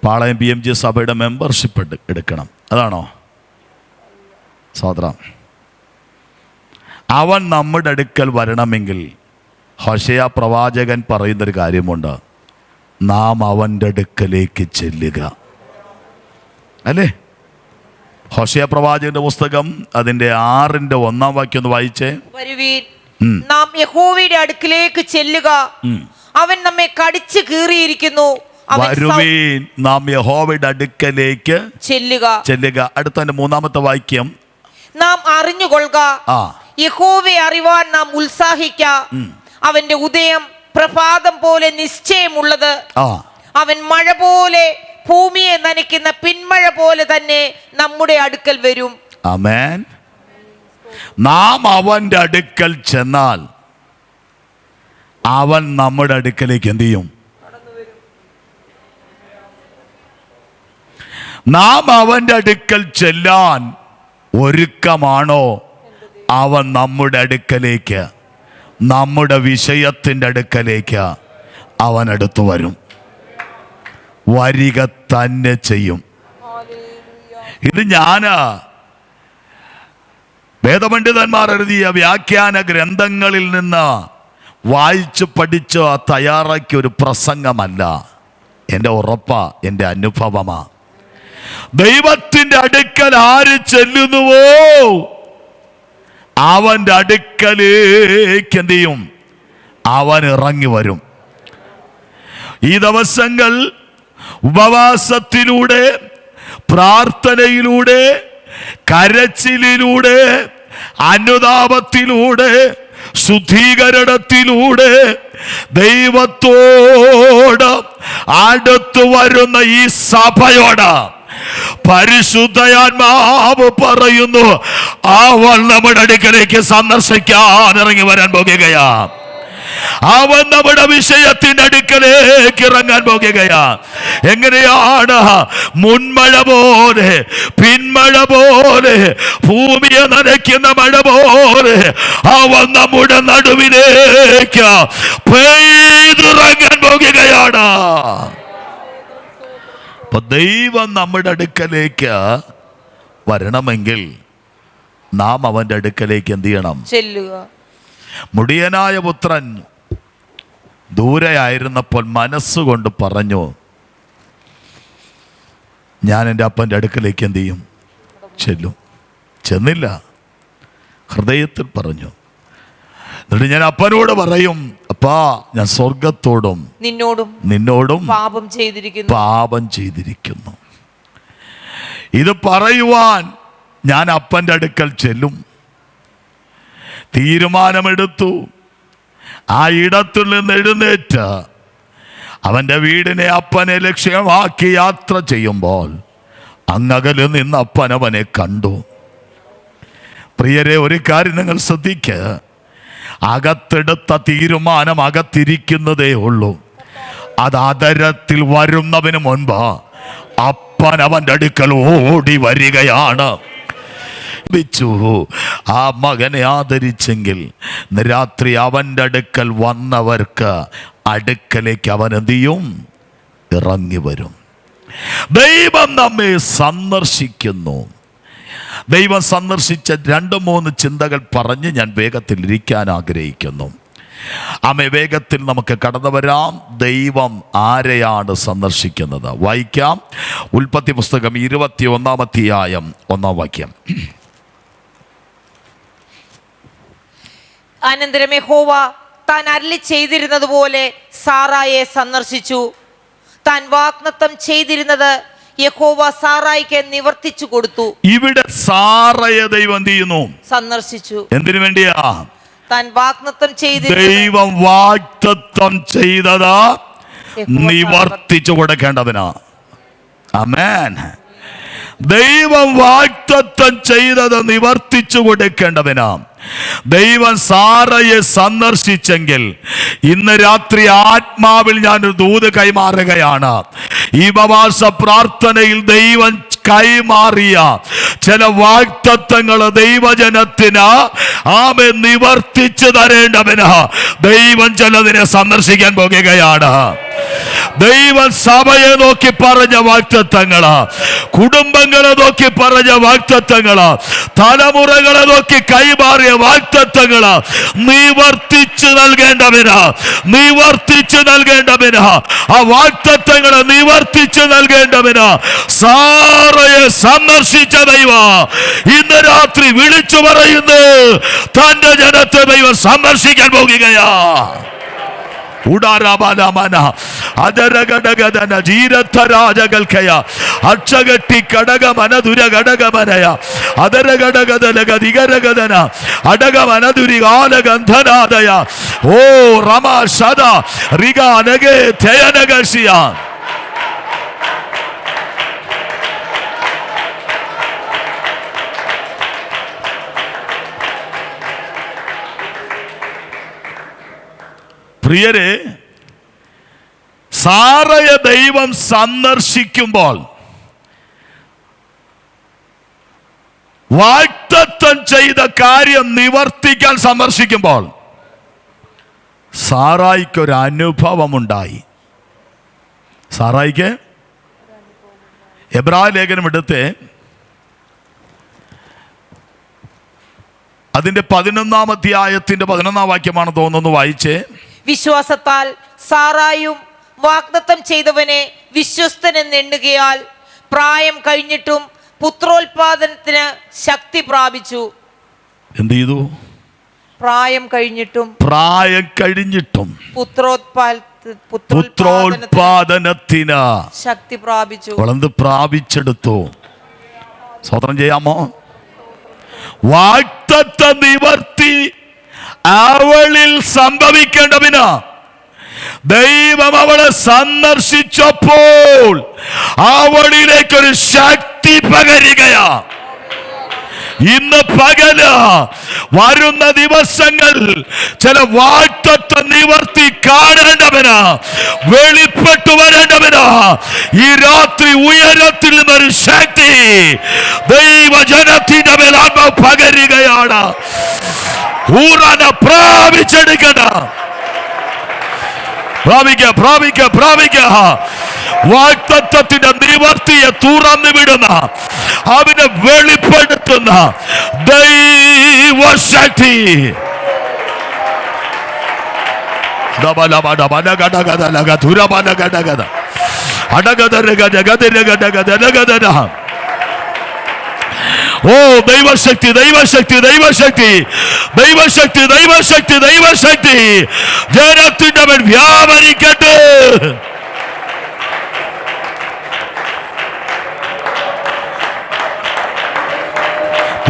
പാളയം PMG സഭയുടെ മെമ്പർഷിപ്പ് എടുക്കണം. അതാണോ? സ്വോത്രം. അവൻ നമ്മുടെ അടുക്കൽ വരണമെങ്കിൽ ഹോശേയ പ്രവാചകൻ പറയുന്നൊരു കാര്യമുണ്ട്, നാം അവൻ്റെ അടുക്കലേക്ക് ചെല്ലുക. അല്ലേ? ഹോശേയ പ്രവാചകന്റെ പുസ്തകം അതിന്റെ 6-ന്റെ 1-ാം വാക്യം ഒന്ന് വായിച്ചേ. നാം യഹോവയുടെ അടുക്കലേക്ക് ചെല്ലുക, അവൻ നമ്മെ കടിച്ചു കീറിയിരിക്കുന്നു. വരുവീൻ, നാം യഹോവയുടെ അടുക്കലേക്ക് ചെല്ലുക. അടുത്ത 3-ാമത്തെ വാക്യം, നാം അറിഞ്ഞുകൊള്ളുക, യഹോവയെ അറിവാൻ നാം ഉത്സാഹിക്ക. അവന്റെ ഉദയം പ്രഭാതം പോലെ നിശ്ചയമുള്ളത്. അവൻ മഴ പോലെ ഭൂമിയെ നനയ്ക്കുന്ന പിന്മഴ പോലെ തന്നെ നമ്മുടെ അടുക്കൽ വരും. ആമേൻ. നാം അവന്റെ അടുക്കൽ ചെന്നാൽ അവൻ നമ്മുടെ അടുക്കലേക്ക് എന്ത് ചെയ്യും? നാം അവന്റെ അടുക്കൽ ചെല്ലാൻ ഒരുക്കമാണോ, അവൻ നമ്മുടെ അടുക്കലേക്ക്, നമ്മുടെ വിഷയത്തിൻ്റെ അടുക്കലേക്ക് അവൻ അടുത്തു വരും. വരിക തന്നെ ചെയ്യും. ഇത് വേദപണ്ഡിതന്മാർ എഴുതിയ വ്യാഖ്യാന ഗ്രന്ഥങ്ങളിൽ നിന്ന് വായിച്ച് പഠിച്ച് തയ്യാറാക്കിയ ഒരു പ്രസംഗമല്ല. എൻ്റെ ഉറപ്പാ, എൻ്റെ അനുഭവമാ. ദൈവത്തിൻ്റെ അടുക്കൽ ആര് ചെല്ലുന്നുവോ അവൻ്റെ അടുക്കലേക്ക് എന്ത് ചെയ്യും? അവൻ ഇറങ്ങി വരും. ഈ ദിവസങ്ങൾ ഉപവാസത്തിലൂടെ, പ്രാർത്ഥനയിലൂടെ, കരച്ചിലിലൂടെ, അനുതാപത്തിലൂടെ, ശുദ്ധീകരണത്തിലൂടെ ദൈവത്തോട് അടുത്തു വരുന്ന ഈ സഭയോട് പരിശുദ്ധയാത്മാവ് പറയുന്നു, അവൻ നമ്മുടെ അടുക്കലേക്ക് സന്ദർശിക്കാൻ ഇറങ്ങി വരാൻ പോകുകയാ. അവൻ നമ്മുടെ വിഷയത്തിന്റെ അടുക്കലേക്ക് ഇറങ്ങാൻ പോകുകയാ. എങ്ങനെയാണ്? മുൻമഴ പോലെ, പിന്മഴ പോലെ, ഭൂമിയെ നനയ്ക്കുന്ന മഴ പോലെ അവൻ നമ്മുടെ നടുവിലേക്ക് പെയ്തിറങ്ങാൻ പോകുകയാണ്. അപ്പൊ ദൈവം നമ്മുടെ അടുക്കലേക്ക് വരണമെങ്കിൽ നാം അവന്റെ അടുക്കലേക്ക് എന്ത് ചെയ്യണം? ചെല്ലുക. മുടിയനായ പുത്രൻ ദൂരെയായിരുന്നപ്പോൾ മനസ്സുകൊണ്ട് പറഞ്ഞു, ഞാൻ എൻ്റെ അപ്പൻ്റെ അടുക്കലേക്ക് എന്ത് ചെയ്യും? ചെല്ലും. ചെന്നില്ല, ഹൃദയത്തിൽ പറഞ്ഞു. എന്നിട്ട് ഞാൻ അപ്പനോട് പറയും, അപ്പാ, ഞാൻ സ്വർഗത്തോടും നിന്നോടും പാപം ചെയ്തിരിക്കുന്നു. ഇത് പറയുവാൻ ഞാൻ അപ്പൻ്റെ അടുക്കൽ ചെല്ലും. തീരുമാനമെടുത്തു. ആ ഇടത്തിൽ നിന്ന് എഴുന്നേറ്റ് അവൻ്റെ വീടിനെ അപ്പനെ ലക്ഷ്യമാക്കി യാത്ര ചെയ്യുമ്പോൾ അങ്ങകലിൽ നിന്ന് അപ്പൻ അവനെ കണ്ടു. പ്രിയരെ, ഒരു കാര്യം നിങ്ങൾ ശ്രദ്ധിക്കുക. അകത്തെടുത്ത തീരുമാനം അകത്തിരിക്കുന്നതേ ഉള്ളൂ. അത് അതരത്തിൽ വരുന്നതിന് മുൻപ് അപ്പൻ അവൻ്റെ അടുക്കൽ ഓടി വരികയാണ്. ആ മകനെ ആദരിച്ചെങ്കിൽ രാത്രി അവൻ്റെ അടുക്കൽ വന്നവർക്ക് അടുക്കലേക്ക് അവൻ എന്ത് ചെയ്യും? ഇറങ്ങി വരും. ദൈവം നമ്മെ സന്ദർശിക്കുന്നു. ദൈവം സന്ദർശിച്ച 2-3 ചിന്തകൾ പറഞ്ഞ് ഞാൻ വേഗത്തിൽ ഇരിക്കാൻ ആഗ്രഹിക്കുന്നു. വേഗത്തിൽ നമുക്ക് കടന്നു വരാം. ദൈവം ആരെയാണ് സന്ദർശിക്കുന്നത്? വായിക്കാം. ഉൽപ്പത്തി പുസ്തകം 21-ാം അധ്യായം 1-ാം വാക്യം. അനന്തരം യഹോവ താൻ അരുളി ചെയ്തിരുന്നത് പോലെ സാറായെ സന്ദർശിച്ചു. താൻ വാഗ്ദത്തം ചെയ്തിരുന്നത് യഹോവ സാറായിക്ക് നിവർത്തിച്ചു കൊടുത്തു. ഇവിടെ സാറയെ ദൈവം എന്ത് ചെയ്യുന്നു? സന്ദർശിച്ചു. എന്തിനു വേണ്ടിയാ? താൻ വാഗ്ദത്തം ചെയ്ത ദൈവം വാഗ്ദത്തം ചെയ്തത് നിവർത്തിച്ചു കൊടുക്കേണ്ടതിനാ. ആമേൻ. ദൈവം വാഗ്ദത്തം ചെയ്തത് നിവർത്തിച്ചു കൊടുക്കേണ്ടതിനാ. ദൈവം സാറയെ സന്ദർശിച്ചെങ്കിൽ ഇന്ന് രാത്രി ആത്മാവിൽ ഞാനൊരു ദൂത് കൈമാറുകയാണ്. ഈ ഉപവാസ പ്രാർത്ഥനയിൽ ദൈവം കൈമാറിയ ചില വാഗ്ദത്തങ്ങൾ ദൈവജനത്തിന് നിവർത്തിച്ചു തരേണ്ടതിന് ദൈവം ചിലതിനെ സന്ദർശിക്കാൻ പോകുകയാണ്. ദൈവം സഭയെ നോക്കി പറഞ്ഞ വാഗ്ദത്തങ്ങള്, കുടുംബങ്ങളെ നോക്കി പറഞ്ഞ വാഗ്ദത്തങ്ങള്, തലമുറകളെ നോക്കി കൈമാറിയ വാഗ്ദത്തങ്ങള് നിവർത്തിച്ചു നൽകേണ്ടതിന് ആ വാഗ്ദത്തങ്ങളെ നിവർത്തിച്ചു നൽകേണ്ടതിന് സാറയെ സന്ദർശിച്ച ദൈവം ഇന്ന് രാത്രി വിളിച്ചു പറയുന്നു, തന്റെ ജനത്തെ ദൈവം സന്ദർശിക്കാൻ പോകുകയാ. അക്ഷകട്ടി കടകമനതുര ഘടകമനയ അതരഘടകതലഗതികരഗതന അടകമനതുരി കാലഗന്ധനാദയ ഓ രമ സദ റിഗാനഗേ ഥയനഗസിയ. പ്രിയരെ, സാറയെ ദൈവം സന്ദർശിക്കുമ്പോൾ, വാഗ്ദത്തം ചെയ്ത കാര്യം നിവർത്തിക്കാൻ സന്ദർശിക്കുമ്പോൾ സാറായിക്കൊരു അനുഭവമുണ്ടായി. സാറായിക്ക് എബ്രായ ലേഖനം എടുത്ത് അതിന്റെ 11-ാം അധ്യായത്തിന്റെ 11-ാം വാക്യമാണ് തോന്നുന്നു, വായിച്ചേ. വിശ്വാസത്താൽ സാറായും വാഗ്ദത്തം ചെയ്തവനെ വിശ്വസ്തനെന്ന് എണ്ണുകയാൽ പ്രായം കഴിഞ്ഞിട്ടും പുത്രോത്പാദനത്തിന് ശക്തി പ്രാപിച്ചു. എന്ത് ചെയ്തു? പ്രായം കഴിഞ്ഞിട്ടും പുത്രോത്പാദനത്തിന് ശക്തി പ്രാപിച്ചു. വളർന്ന് പ്രാപിച്ചെടുത്തു. സ്വതന്ത്രം ചെയ്യാമോ? വാഗ്ദത്ത നിവർത്തി അവളിൽ സംഭവിക്കേണ്ടതിന് ദൈവം അവളെ സന്ദർശിച്ചപ്പോൾ അവളിലേക്കൊരു ശക്തി പകരുകയാ. ഇന്ന് പകല് വരുന്ന ദിവസങ്ങൾ ചില വാഗ്ദത്ത നിവർത്തി കാണേണ്ടവന്, വെളിപ്പെട്ടു വരേണ്ടവന് ഈ രാത്രി ഉയരത്തിൽ നിന്നൊരു ശക്തി ദൈവജനത്തിന്റെ മേൽ ആത്മാവ് പകരുകയാണ്. പ്രാപിച്ചെടുക്കണം. പ്രാപിക്ക വാഗ്ദത്തത്തിന്റെ നിവർത്തിയെ തുറന്നു വിടുന്ന, അവനെ വെളിപ്പെടുത്തുന്ന ദൈവശക്തി ഓ ദൈവശക്തി ദൈവശക്തി ദൈവശക്തി ദൈവശക്തി ദൈവശക്തി ദൈവശക്തി ജനത്തിന്റെ മേൽ വ്യാപരിക്കട്ടെ.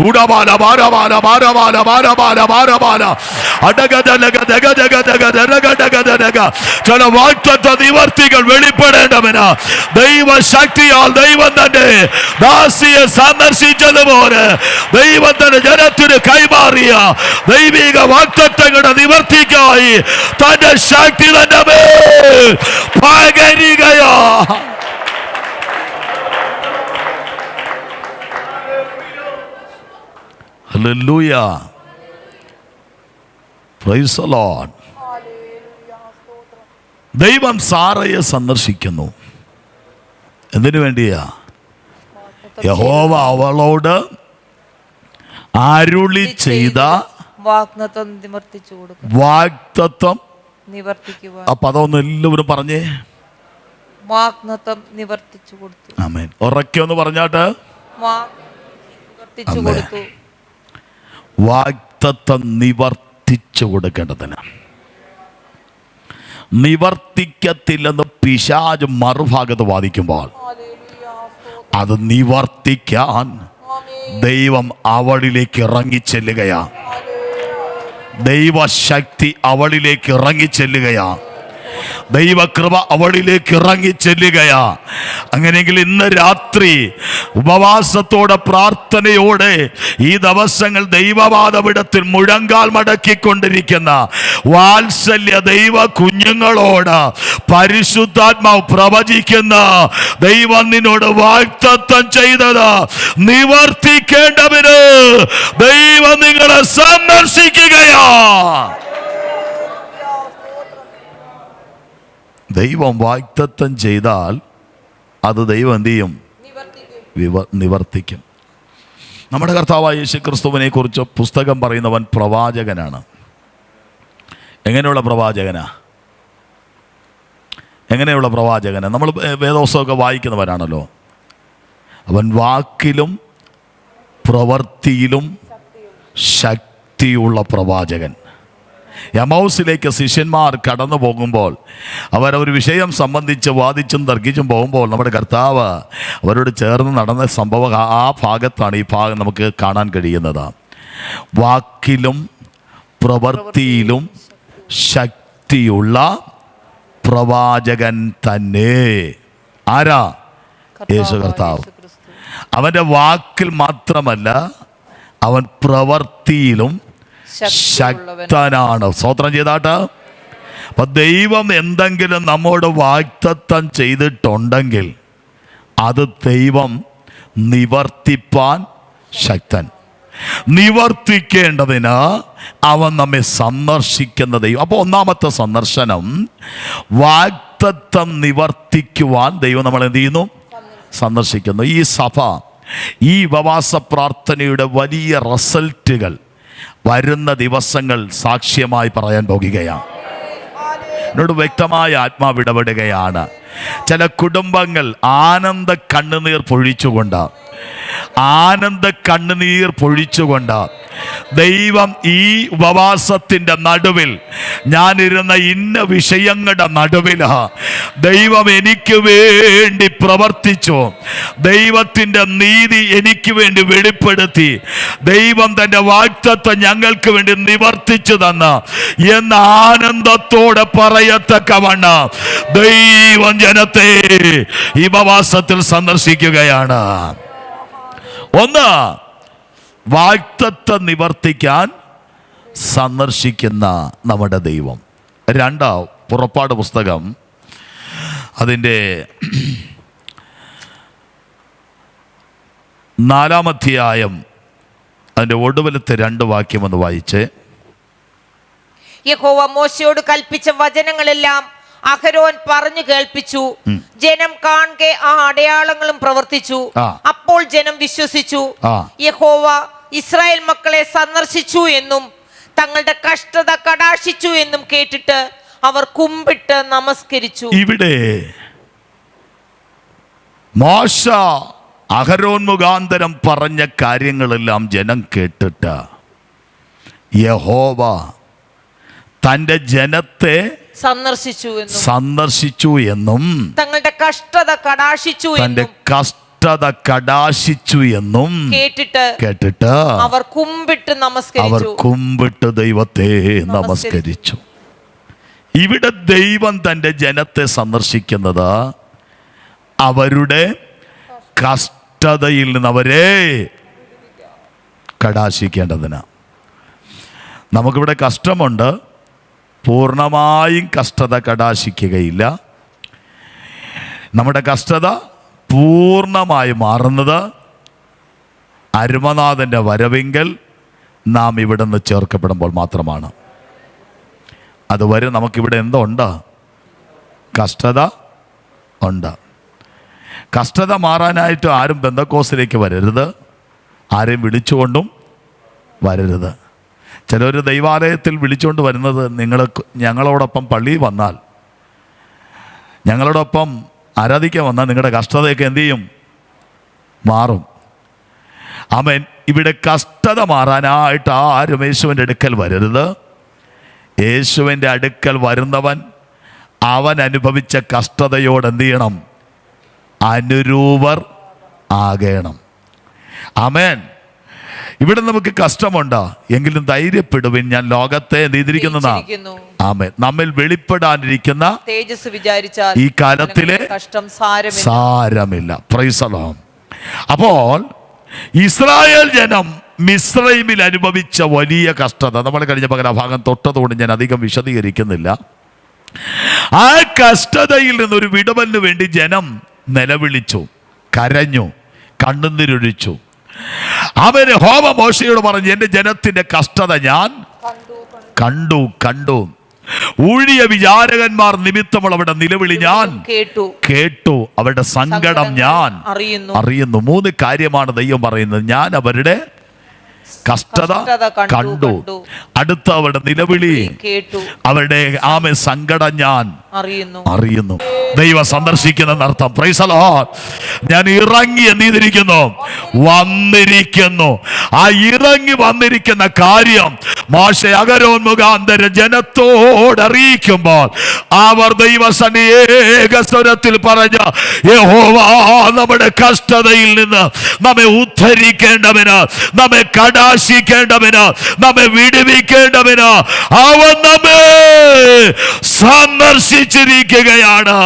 ഉടബാല ബാരബാല ബാരബാല ബാരബാല ബാരബാല അടഗദലഗദഗദഗദഗദഗദഗദഗദഗ. ചില വാഗ്ദത്ത നിവർത്തികൾ വെളിപ്പെടേണ്ടവന് ദൈവശക്തിയാൽ ദൈവം തന്നെ ദാസിയെ സന്ദർശിച്ചതുപോലെ ദൈവം തന്നെ ജനത്തിന് കൈമാറിയ ദൈവിക വാഗ്ദത്തങ്ങളുടെ നിവർത്തിക്കായി തന്റെ ശക്തി തന്നെ മേൽ പകരുകയാ. Hallelujah. Praise the Lord. ദൈവം സാറയെ സന്ദർശിക്കുന്നു. എന്തിനു വേണ്ടിയാ? യഹോവ അവളോട് അരുളി ചെയ്ത വാഗ്ദത്തം നിവർത്തിച്ചു കൊടുക്കും. വാഗ്ദത്തം നിവർത്തിക്കുവാൻ. ആ പദം ഒന്ന് എല്ലാവരും പറഞ്ഞേ. വാഗ്ദത്തം നിവർത്തിച്ചു കൊടുത്തു. ആമേൻ. ഉറക്കെ ഒന്ന് പറഞ്ഞാട്ട്. നിവർത്തിച്ചു കൊടുത്തു. വാഗ്ദത്തം നിവർത്തിച്ചു കൊടുക്കേണ്ടതിന് നിവർത്തിക്കത്തില്ലെന്ന് പിശാച് മറുഭാഗത്ത് വാദിക്കുമ്പോൾ അത് നിവർത്തിക്കാൻ ദൈവം അവളിലേക്ക് ഇറങ്ങിച്ചെല്ലുകയാ. ദൈവശക്തി അവളിലേക്ക് ഇറങ്ങിച്ചെല്ലുകയാ. ദൈവകൃപ അവളിലേക്ക് ഇറങ്ങിച്ചെല്ലുകയാ. അങ്ങനെയെങ്കിൽ ഇന്ന് രാത്രി ഉപവാസത്തോടെ പ്രാർത്ഥനയോടെ ഈ ദിവസങ്ങൾ ദൈവവാദവിടത്തിൽ മുഴങ്കാൽ മടക്കിക്കൊണ്ടിരിക്കുന്ന വാത്സല്യ ദൈവ കുഞ്ഞുങ്ങളോട് പരിശുദ്ധാത്മാവ് പ്രവചിക്കുന്ന ദൈവം നിന്നോട് വാഗ്ദത്തം ചെയ്തത് നിവർത്തിക്കേണ്ടവന് ദൈവം നിങ്ങളെ സന്ദർശിക്കുകയാ. ദൈവം വാഗ്ദത്തം ചെയ്താൽ അത് ദൈവം എന്ത് ചെയ്യും? നിവർത്തിക്കും. നമ്മുടെ കർത്താവായ യേശു ക്രിസ്തുവിനെ കുറിച്ച് പുസ്തകം പറയുന്നവൻ പ്രവാചകനാണ്. എങ്ങനെയുള്ള പ്രവാചകനാ? എങ്ങനെയുള്ള പ്രവാചകനാ? നമ്മൾ വേദോത്സവമൊക്കെ വായിക്കുന്നവരാണല്ലോ. അവൻ വാക്കിലും പ്രവൃത്തിയിലും ശക്തിയുള്ള പ്രവാചകൻ. എമൗസിലേക്ക് ശിഷ്യന്മാർ കടന്നു പോകുമ്പോൾ അവരൊരു വിഷയം സംബന്ധിച്ച് വാദിച്ചും തർക്കിച്ചും പോകുമ്പോൾ നമ്മുടെ കർത്താവ് അവരോട് ചേർന്ന് നടന്ന സംഭവം ആ ഭാഗത്താണ് ഈ ഭാഗം നമുക്ക് കാണാൻ കഴിയുന്നത്. വാക്കിലും പ്രവൃത്തിയിലും ശക്തിയുള്ള പ്രവാചകൻ തന്നെ. ആരാ? യേശു കർത്താവ്. അവൻ്റെ വാക്കിൽ മാത്രമല്ല, അവൻ പ്രവൃത്തിയിലും ശക്തനാണ്. സ്തോത്രം ചെയ്താട്ട്. അപ്പൊ ദൈവം എന്തെങ്കിലും നമ്മോട് വാഗ്ദത്തം ചെയ്തിട്ടുണ്ടെങ്കിൽ അത് ദൈവം നിവർത്തിപ്പാൻ ശക്തൻ. നിവർത്തിക്കേണ്ടതിന് അവൻ നമ്മെ സന്ദർശിക്കുന്ന ദൈവം. അപ്പോൾ ഒന്നാമത്തെ സന്ദർശനം, വാഗ്ദത്തം നിവർത്തിക്കുവാൻ ദൈവം നമ്മൾ എന്ത് ചെയ്യുന്നു? സന്ദർശിക്കുന്നു. ഈ സഭ ഈ ഉപവാസ പ്രാർത്ഥനയുടെ വലിയ റിസൾട്ടുകൾ വരുന്ന ദിവസങ്ങൾ സാക്ഷ്യമായി പറയാൻ പോകുകയാണ്. എന്നോട് വ്യക്തമായ ആത്മാവ് ഇടപെടുകയാണ്. ചില കുടുംബങ്ങൾ ആനന്ദ കണ്ണുനീർ പൊഴിച്ചുകൊണ്ട് ദൈവം ഈ ഉപവാസത്തിൻ്റെ നടുവിൽ, ഞാനിരുന്ന ഇന്ന വിഷയങ്ങളുടെ നടുവിൽ ദൈവം എനിക്ക് വേണ്ടി പ്രവർത്തിച്ചു, ദൈവത്തിൻ്റെ നീതി എനിക്ക് വേണ്ടി വെളിപ്പെടുത്തി, ദൈവം തൻ്റെ വാഗ്ദത്തം ഞങ്ങൾക്ക് വേണ്ടി നിവർത്തിച്ചു തന്ന എന്ന ആനന്ദത്തോടെ പറയത്തക്കവണ്ണം ദൈവം ജനത്തെ ഈ ഉപവാസത്തിൽ സന്ദർശിക്കുകയാണ്. ഒന്ന്, വാഗ്ദത്തം നിവർത്തിക്കാൻ സന്ദർശിക്കുന്ന നമ്മുടെ ദൈവം. രണ്ട്, പുറപ്പാട് പുസ്തകം അതിൻ്റെ 4-ാം അധ്യായം അതിൻ്റെ ഒടുവിലത്തെ 2 വാക്യം ഒന്ന് വായിച്ചേ. യഹോവ മോശയോട് കൽപ്പിച്ച വചനങ്ങളെല്ലാം അഹരോൻ പറഞ്ഞു കേൾപ്പിച്ചു. ജനം കാണെ ആ അടയാളങ്ങളും പ്രവർത്തിച്ചു. അപ്പോൾ ജനം വിശ്വസിച്ചു. യഹോവ ഇസ്രായേൽ മക്കളെ സന്ദർശിച്ചു എന്നും തങ്ങളുടെ കഷ്ടത കടാക്ഷിച്ചു എന്നും കേട്ടിട്ട് അവർ കുമ്പിട്ട് നമസ്കരിച്ചു. ഇവിടെ മോശ അഹരോൻ മുഖാന്തരം പറഞ്ഞ കാര്യങ്ങളെല്ലാം ജനം കേട്ടിട്ട് യഹോവ തൻ്റെ ജനത്തെ സന്ദർശിച്ചു എന്നും തങ്ങളുടെ കഷ്ടത കടാക്ഷിച്ചു കഷ്ടത കടാശിച്ചു എന്നും കേട്ടിട്ട് അവർ കുമ്പിട്ട് ദൈവത്തെ നമസ്കരിച്ചു. ഇവിടെ ദൈവം തൻ്റെ ജനത്തെ സന്ദർശിക്കുന്നത് അവരുടെ കഷ്ടതയിൽ നിന്ന് അവരെ കടാശിക്കേണ്ടതിന്. നമുക്കിവിടെ കഷ്ടമുണ്ട്, പൂർണ്ണമായും കഷ്ടത കടാശിക്കുകയില്ല. നമ്മുടെ കഷ്ടത പൂർണ്ണമായി മാറുന്നത് അരുമനാഥൻ്റെ വരവെങ്കിൽ നാം ഇവിടെ നിന്ന് ചേർക്കപ്പെടുമ്പോൾ മാത്രമാണ്. അതുവരെ നമുക്കിവിടെ എന്തോ ഉണ്ട്? കഷ്ടത ഉണ്ട്. കഷ്ടത മാറാനായിട്ട് ആരും പെന്തക്കോസിലേക്ക് വരരുത്, ആരെയും വിളിച്ചുകൊണ്ടും വരരുത്. ചിലർ ദൈവാലയത്തിൽ വിളിച്ചുകൊണ്ട് വരുന്നത് ഞങ്ങളോടൊപ്പം പള്ളിയിൽ വന്നാൽ, ഞങ്ങളോടൊപ്പം ആരാധിക്കാൻ വന്നാൽ നിങ്ങളുടെ കഷ്ടതയൊക്കെ എന്തു ചെയ്യും? മാറും. ആമേൻ. ഇവിടെ കഷ്ടത മാറാനായിട്ട് ആരും യേശുവിൻ്റെ അടുക്കൽ വരരുത്. യേശുവിൻ്റെ അടുക്കൽ വരുന്നവൻ അവൻ അനുഭവിച്ച കഷ്ടതയോട് എന്ത് ചെയ്യണം? അനുരൂപർ ആകണം. ആമേൻ. ഇവിടെ നമുക്ക് കഷ്ടമുണ്ട്, എങ്കിലും ധൈര്യപ്പെടുവിൻ, ഞാൻ ലോകത്തെ നീതിരിക്കുന്നതാ. ആമേൻ. നമ്മിൽ വെളിപ്പെടാനിരിക്കുന്ന തേജസ് വിചാരിച്ചാൽ ഈ കാലത്തിലെ കഷ്ടം സാരമില്ല. Price the Lord. അപ്പോൾ ഇസ്രായേൽ ജനം മിസ്രൈമിൽ അനുഭവിച്ച വലിയ കഷ്ടത നമ്മൾ കഴിഞ്ഞ ഭാഗം തൊട്ടതുകൊണ്ട് ഞാൻ അധികം വിശദീകരിക്കുന്നില്ല. ആ കഷ്ടതയിൽ നിന്നൊരു വിടുതലിന് വേണ്ടി ജനം നിലവിളിച്ചു, കരഞ്ഞു, കണ്ണുനീരൊഴിച്ചു. അവന് യഹോവ മോശയോട് പറഞ്ഞു, എൻ്റെ ജനത്തിൻ്റെ കഷ്ടത ഞാൻ കണ്ടു. ഊഴിയ വിചാരകന്മാർ നിമിത്തമുള്ള അവരുടെ നിലവിളി ഞാൻ കേട്ടു. അവരുടെ സങ്കടം ഞാൻ അറിയുന്നു. 3 കാര്യമാണ് ദൈവം പറയുന്നത്. ഞാൻ അവരുടെ കഷ്ടത കണ്ടു, അടുത്ത അവരുടെ നിലവിളി കേട്ടു, അവരുടെ സങ്കടം ഞാൻ അറിയുന്നു. ദൈവം സന്ദർശിക്കുന്നതിനർത്ഥം പ്രൈസ് ദി ലോർഡ്. ഞാൻ ഇറങ്ങി വന്നിരിക്കുന്നു. ആ ഇറങ്ങി വന്നിരിക്കുന്ന കാര്യം മോശെ അഹരോൻ മുഖാന്തരം ജനത്തോട് അറിയിക്കുമ്പോൾ അവർ ദൈവസന്നിധിയിൽ ഏകസ്വരത്തിൽ പറഞ്ഞ, യഹോവ നമ്മുടെ കഷ്ടതയിൽ നിന്ന് നമ്മെ ഉദ്ധരിക്കേണ്ടവന്, നമ്മെ കടാശിക്കേണ്ടവന്, നമ്മെ വിടുവിക്കേണ്ടവന് അവൻ നമ്മെ സന്ദർശിച്ചിരിക്കുകയാണ്.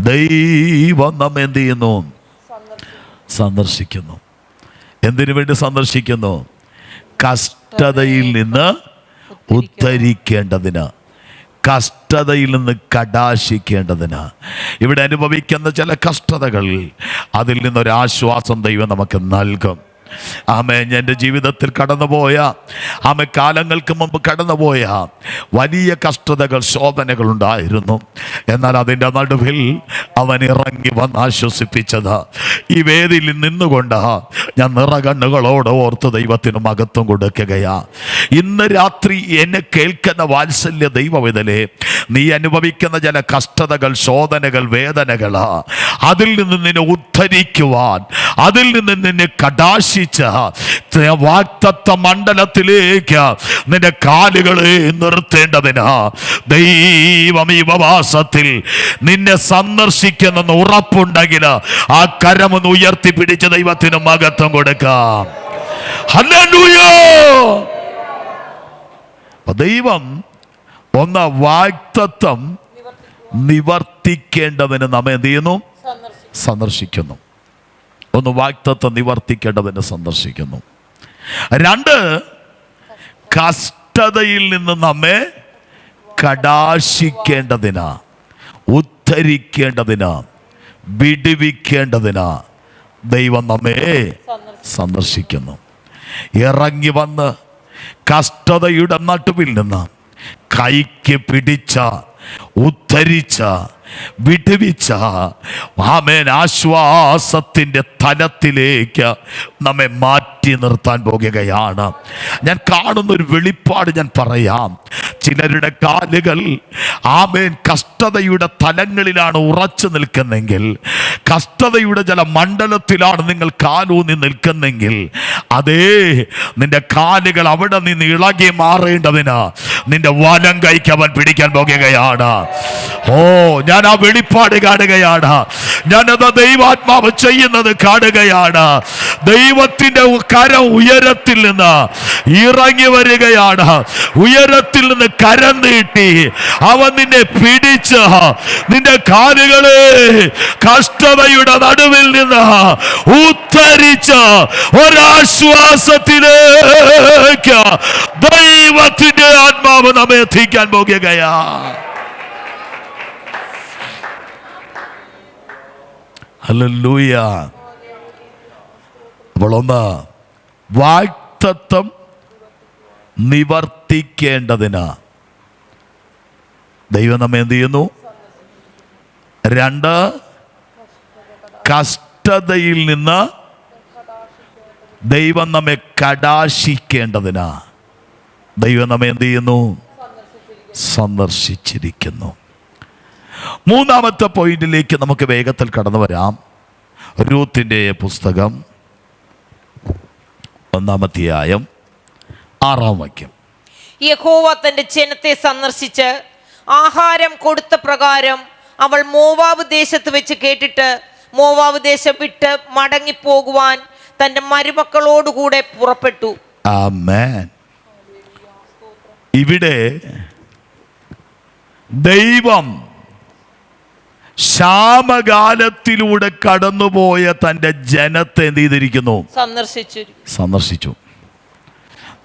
ദൈവം നമ്മെ എന്ത് ചെയ്യുന്നു? സന്ദർശിക്കുന്നു. എന്തിനു വേണ്ടി സന്ദർശിക്കുന്നു? കഷ്ടതയിൽ നിന്ന് ഉദ്ധരിക്കേണ്ടതിന്, കഷ്ടതയിൽ നിന്ന് കടാശിക്കേണ്ടതിന്. ഇവിടെ അനുഭവിക്കുന്ന ചില കഷ്ടതകൾ, അതിൽ നിന്നൊരാശ്വാസം ദൈവം നമുക്ക് നൽകും. ആമേൻ. എൻ്റെ ജീവിതത്തിൽ കടന്നുപോയ കാലങ്ങൾക്ക് മുമ്പ് കടന്നുപോയ വലിയ കഷ്ടതകൾ, ശോധനകൾ ഉണ്ടായിരുന്നു. എന്നാൽ അതിൻ്റെ നടുവിൽ അവൻ ഇറങ്ങി വന്ന് ആശ്വസിപ്പിച്ചത് ഈ വേദിയിൽ നിന്നുകൊണ്ട് ഞാൻ നിറകണ്ണുകളോട് ഓർത്ത് ദൈവത്തിന് മഹത്വം കൊടുക്കുകയാ. ഇന്ന് രാത്രി എന്നെ കേൾക്കുന്ന വാത്സല്യ ദൈവവിതലേ, നീ അനുഭവിക്കുന്ന ചില കഷ്ടതകൾ, ശോധനകൾ, വേദനകൾ, അതിൽ നിന്ന് നിന്നെ ഉദ്ധരിക്കുവാൻ, അതിൽ നിന്ന് നിന്നെ കടാശിച്ച വാഗ്ദത്ത മണ്ഡലത്തിലേക്ക് നിന്റെ കാലുകളെ നിർത്തേണ്ടതിന് ദൈവം ഈ ഉപവാസത്തിൽ നിന്നെ സന്ദർശിക്കുന്നെന്ന് ഉറപ്പുണ്ടെങ്കിൽ ആ കരമൊന്ന് ഉയർത്തിപ്പിടിച്ച് ദൈവത്തിന് മഹത്വം കൊടുക്കാം. ഹല്ലേലൂയ. ദൈവം ഒന്ന് വാഗ്ദത്തം നിവർത്തിക്കേണ്ടവന് നമ്മെ എന്ത് ചെയ്യുന്നു? സന്ദർശിക്കുന്നു. ഒന്ന് വാഗ്ദത്തം നിവർത്തിക്കേണ്ടവനെ സന്ദർശിക്കുന്നു. 2, കഷ്ടതയിൽ നിന്ന് നമ്മെ കടാശിക്കേണ്ടതിന്, ഉദ്ധരിക്കേണ്ടതിന്, വിടുവിക്കേണ്ടതിന് ദൈവം നമ്മെ സന്ദർശിക്കുന്നു. ഇറങ്ങി വന്ന് കഷ്ടതയുടെ നടുവിൽ നിന്ന് കൈക്ക് പിടിച്ച, ഉദ്ധരിച്ച, വിടുവിച്ച ആശ്വാസത്തിൻ്റെ തലത്തിലേക്ക് നമ്മെ മാറ്റി നിർത്താൻ പോകുകയാണ്. ഞാൻ കാണുന്ന ഒരു വെളിപ്പാട് ഞാൻ പറയാം. ചിലരുടെ കാലുകൾ ആമേൻ കഷ്ടതയുടെ തലങ്ങളിലാണ് ഉറച്ചു നിൽക്കുന്നെങ്കിൽ, കഷ്ടതയുടെ ചില മണ്ഡലത്തിലാണ് നിങ്ങൾ കാലൂന്നി നിൽക്കുന്നെങ്കിൽ, അതേ നിന്റെ കാലുകൾ അവിടെ നിന്ന് ഇളകി മാറേണ്ടതിന് നിന്റെ വലം കൈക്ക് അവൻ പിടിക്കാൻ പോകുകയാണ്. ഓ, ഞാൻ ആ വെളിപ്പാട് കാണുകയാണ്. ഞാനത് ദൈവാത്മാവ് ചെയ്യുന്നത് കാണുകയാണ്. ദൈവത്തിന്റെ കരം ഉയരത്തിൽ നിന്ന് ഇറങ്ങി വരികയാണ്. ഉയരത്തിൽ നിന്ന് കരം നീട്ടി അവൻ നിന്നെ പിടിച്ച് നിന്റെ കാലുകളെ കഷ്ടതയുടെ നടുവിൽ നിന്ന് ഉദ്ധരിച്ച് ഒരാശ്വാസത്തിലേക്ക് ദൈവത്തിന്റെ ആത്മാവ് നമ്മെ എത്തിക്കാൻ പോകുകയാ. ഹല്ലേലൂയ. അപ്പോൾ ഒന്ന്, വാഗ്ദത്തം നിവർത്തിക്കേണ്ടതിന് ദൈവം നമ്മെ എന്ത് ചെയ്യുന്നു? 2, കഷ്ടതയിൽ നിന്ന് ദൈവം നമ്മെ കടാശിക്കേണ്ടതിന് ദൈവം നമ്മെ എന്ത് ചെയ്യുന്നു? സന്ദർശിച്ചിരിക്കുന്നു. മൂന്നാമത്തെ പോയിന്റിലേക്ക് നമുക്ക് വേഗത്തിൽ കടന്നു വരാം. രൂത്തിന്റെ പുസ്തകം 1-ാം അധ്യായം 6-ാം വാക്യം. യഹോവ തന്റെ ജനത്തെ സന്ദർശിച്ച് ആഹാരം കൊടുത്ത പ്രകാരം അവൾ മോവാബ് ദേശത്ത് വെച്ച് കേട്ടിട്ട് മോവാബ് ദേശം വിട്ട് മടങ്ങിപ്പോകുവാൻ തന്റെ മരുമക്കളോടുകൂടെ പുറപ്പെട്ടു. ആമേൻ. ഇവിടെ ദൈവം ക്ഷാമകാലത്തിലൂടെ കടന്നുപോയ തൻ്റെ ജനത്തെ എന്ത് ചെയ്തിരിക്കുന്നു? സന്ദർശിച്ചു.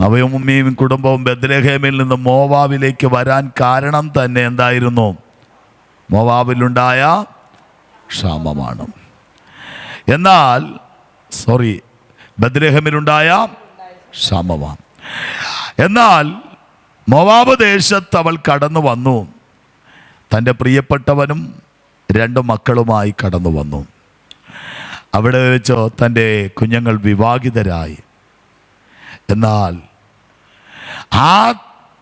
നവോമിയും കുടുംബവും ബെത്ലഹേമിൽ നിന്ന് മോവാബിലേക്ക് വരാൻ കാരണം തന്നെ എന്തായിരുന്നു? മോവാബിലുണ്ടായ ക്ഷാമമാണ്. ബെത്ലഹേമിലുണ്ടായ ക്ഷാമമാണ്. എന്നാൽ മോവാബ് ദേശത്ത് അവൾ കടന്നു വന്നു. തൻ്റെ പ്രിയപ്പെട്ടവനും 2 മക്കളുമായി കടന്നു വന്നു. അവിടെ വെച്ച് തൻ്റെ കുഞ്ഞുങ്ങൾ വിവാഹിതരായി. എന്നാൽ ആ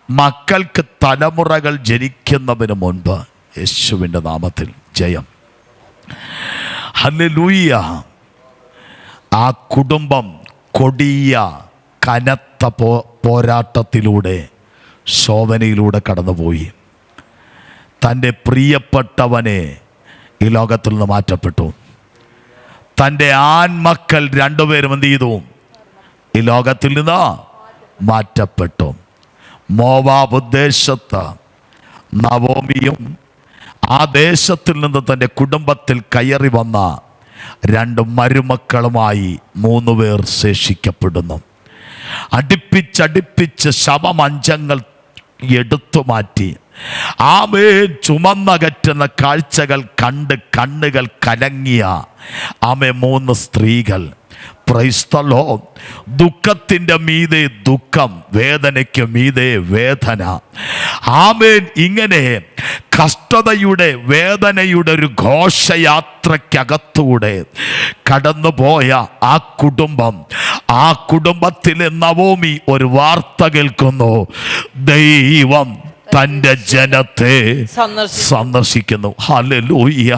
മക്കൾക്ക് തലമുറകൾ ജനിക്കുന്നതിന് മുൻപ് യേശുവിൻ്റെ നാമത്തിൽ ജയം. ഹല്ലേലൂയ. ആ കുടുംബം കൊടിയ കനത്ത പോരാട്ടത്തിലൂടെ ശോധനയിലൂടെ കടന്നുപോയി. തൻ്റെ പ്രിയപ്പെട്ടവനെ ഈ ലോകത്തിൽ നിന്ന് മാറ്റപ്പെട്ടു. തൻ്റെ ആൺമക്കൾ 2 പേരും എന്ത് ചെയ്തു? ഈ ലോകത്തിൽ നിന്ന് മാറ്റപ്പെട്ടു. മോവാബ് ദേശത്ത് നവോമിയും ആ ദേശത്തിൽ നിന്ന് തൻ്റെ കുടുംബത്തിൽ കയറി വന്ന 2 മരുമക്കളുമായി 3 പേർ ശേഷിക്കപ്പെടുന്നു. അടുപ്പിച്ചടുപ്പിച്ച് ശവമഞ്ചങ്ങൾ എടുത്തു മാറ്റി ആമേൻ ചുമന്നകറ്റുന്ന കാഴ്ചകൾ കണ്ട് കണ്ണുകൾ കലങ്ങിയ 3 സ്ത്രീകൾ. Price the Lord. ദുഃഖത്തിൻ്റെ മീതെ ദുഃഖം, വേദനയ്ക്ക് മീതെ വേദന. ആമേൻ. ഇങ്ങനെ കഷ്ടതയുടെ വേദനയുടെ ഒരു ഘോഷയാത്രയ്ക്കകത്തൂടെ കടന്നുപോയ ആ കുടുംബം, ആ കുടുംബത്തിലെ നവോമി ഒരു വാർത്ത കേൾക്കുന്നു. ദൈവം തൻ്റെ ജനത്തെ സന്ദർശിക്കുന്നു. ഹല്ലേലൂയ.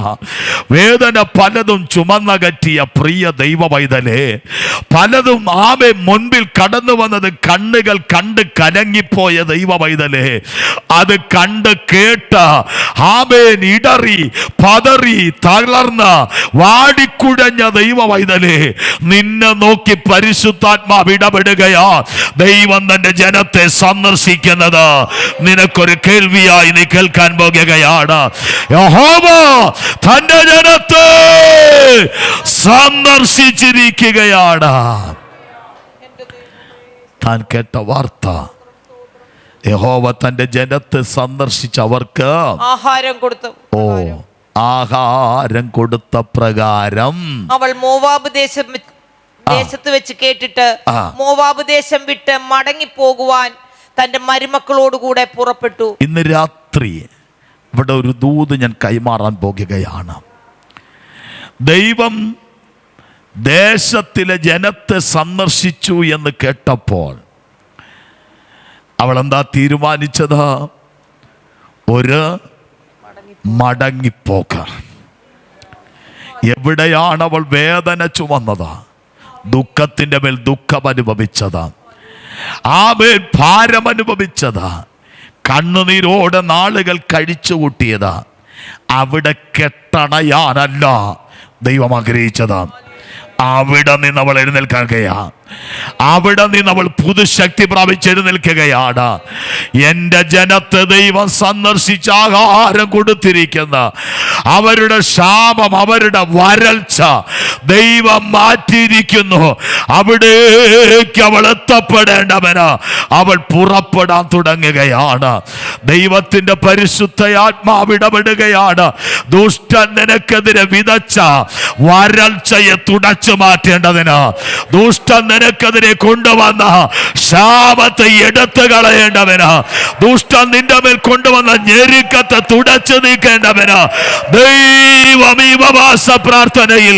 വേദന പലതും ചുമന്നകറ്റിയ പ്രിയ ദൈവ പൈതലേ, പലതും മുൻപിൽ കടന്നു വന്നത് കണ്ണുകൾ കണ്ട് കലങ്ങിപ്പോയ ദൈവ പൈതലേ, അത് കണ്ട് കേട്ട് ഇടറി പതറി തളർന്ന് വാടിക്കുഴഞ്ഞ ദൈവ പൈതലേ, നിന്നെ നോക്കി പരിശുദ്ധാത്മാവ് ഇടപെടുകയാ. ദൈവം തന്റെ ജനത്തെ സന്ദർശിക്കുന്നത് നിനക്കൊരു കേൾവിയായി നീ കേൾക്കാൻ പോകുകയാണ്. യഹോവ തന്റെ ജനത്തെ സന്ദർശിച്ചിരിക്കുകയാണ്. താൻ കേട്ട വാർത്ത, യഹോവ തന്റെ ജനത്തെ സന്ദർശിച്ച് അവർക്ക് ആഹാരം കൊടുത്ത പ്രകാരം അവൾ മോവാബ് ദേശത്ത് വെച്ച് കേട്ടിട്ട് മോവാബ് ദേശം വിട്ട് മടങ്ങിപ്പോകുവാൻ തന്റെ മരുമക്കളോടുകൂടെ പുറപ്പെട്ടു. ഇന്ന് രാത്രി ഇവിടെ ഒരു ദൂത് ഞാൻ കൈമാറാൻ പോകുകയാണ്. ദൈവം ദേശത്തിലെ ജനത്തെ സന്ദർശിച്ചു എന്ന് കേട്ടപ്പോൾ അവൾ എന്താ തീരുമാനിച്ചത്? ഒരു മടങ്ങിപ്പോക്ക്. എവിടെയാണ് അവൾ വേദന ചുമന്നത്, ദുഃഖത്തിൻ്റെ മേൽ ദുഃഖം അനുഭവിച്ചത്, ആ മേൽ ഭാരം അനുഭവിച്ചത്, കണ്ണുനീരോടെ നാളുകൾ കഴിച്ചു കൂട്ടിയത്, അവിടെ കെട്ടണയാനല്ല ദൈവം ആഗ്രഹിച്ചത്. അവിടെ നിന്ന് അവൾ എഴുന്നേൽക്കുകയാ. അവിടെ നിന്ന് അവൾ പുതുശക്തി പ്രാപിച്ച് എഴുന്നേൽക്കുകയാണ്. എൻ്റെ ജനത്തെ ദൈവം സന്ദർശിച്ച് ആഹാരം കൊടുത്തിരിക്കുന്ന അവരുടെ ശാപം, അവരുടെ വരൾച്ച ദൈവം മാറ്റിയിരിക്കുന്നു. അവിടേക്ക് അവൾ എത്തപ്പെടേണ്ടവന് അവൾ പുറപ്പെടാൻ തുടങ്ങുകയാണ്. ദൈവത്തിൻ്റെ പരിശുദ്ധ ഇടപെടുകയാണ്. ദുഷ്ടൻ നിനക്കെതിരെ വിതച്ച വരൾച്ചയെ തുടച്ചു മാറ്റേണ്ടതിന്, ദുഷ്ടൻ നിനക്കെതിരെ കൊണ്ടുവന്ന ശാപത്തെ എടുത്തു കളയേണ്ടവന്, ദുഷ്ടൻ നിന്റെ മേൽ കൊണ്ടുവന്ന ഞെരുക്കത്തെ തുടച്ചു നീക്കേണ്ടവന് ദൈവം ഈ ഉപവാസ പ്രാർത്ഥനയിൽ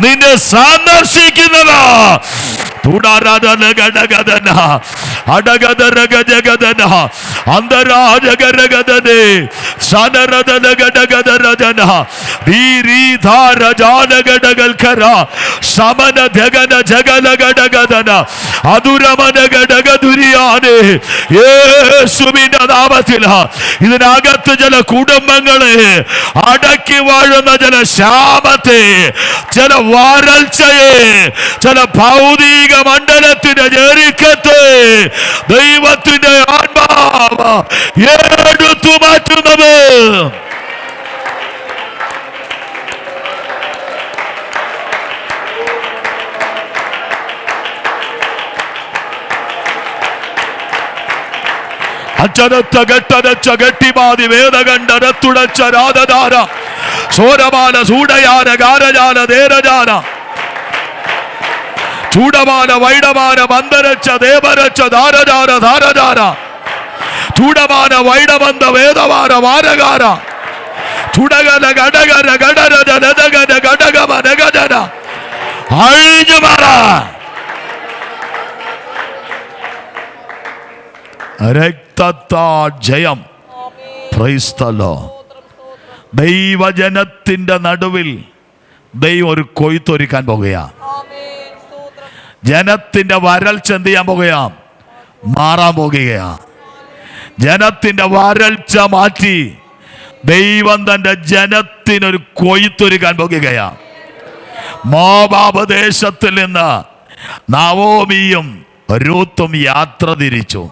നിന്നെ സന്ദർശിക്കുന്നത്. യേശുവിന്റെ നാമത്തിൽ ഇതിനകത്ത് ചില കുടുംബങ്ങളെ അടക്കി വാഴുന്ന ചില ശാപത്തെ, ചില വരൾച്ചയെ, ചില ഭൗതിക മണ്ഡലത്തിന്റെ ഞെരുക്കത്തെ ദൈവത്തിന്റെ ആത്മാവ് എടുത്തു മാറ്റുന്നത്. അച്ചനത്ത കെട്ടനച്ച കെട്ടിമാതി വേദകണ്ഠനത്തുടച്ച രാധധാര സോരമാല സൂടയാന ഗാരജാല ദേരജാന ചൂടമാന വൈഡമാന മന്ദരച്ച ദേവരച്ച ധാരജാര ധാരജാര ചൂടമാന വൈഡമന്ദ വേദമാന വാരകാര ചുടകന ഗടകര ഗടരജ നദഗന ഗടകമ നഗജന അഴിഞ്ഞു മാറ. രക്തത്താൽ ജയം. Price the Lord. ദൈവജനത്തിന്റെ നടുവിൽ ദൈവം ഒരു കൊയ്ത്തൊരുക്കാൻ പോകുകയാണ്. ജനത്തിന്റെ വരൾച്ച എന്ത് ചെയ്യാൻ പോകുകയാണ്? മാറാൻ പോകുകയാണ്. ജനത്തിന്റെ വരൾച്ച മാറ്റി ദൈവം തന്റെ ജനത്തിനൊരു കൊയ്ത്തൊരുക്കാൻ പോകുകയാണ്. മോവാബ് ദേശത്തിൽ നിന്ന് നവോമിയും രൂത്തും യാത്ര തിരിച്ചു.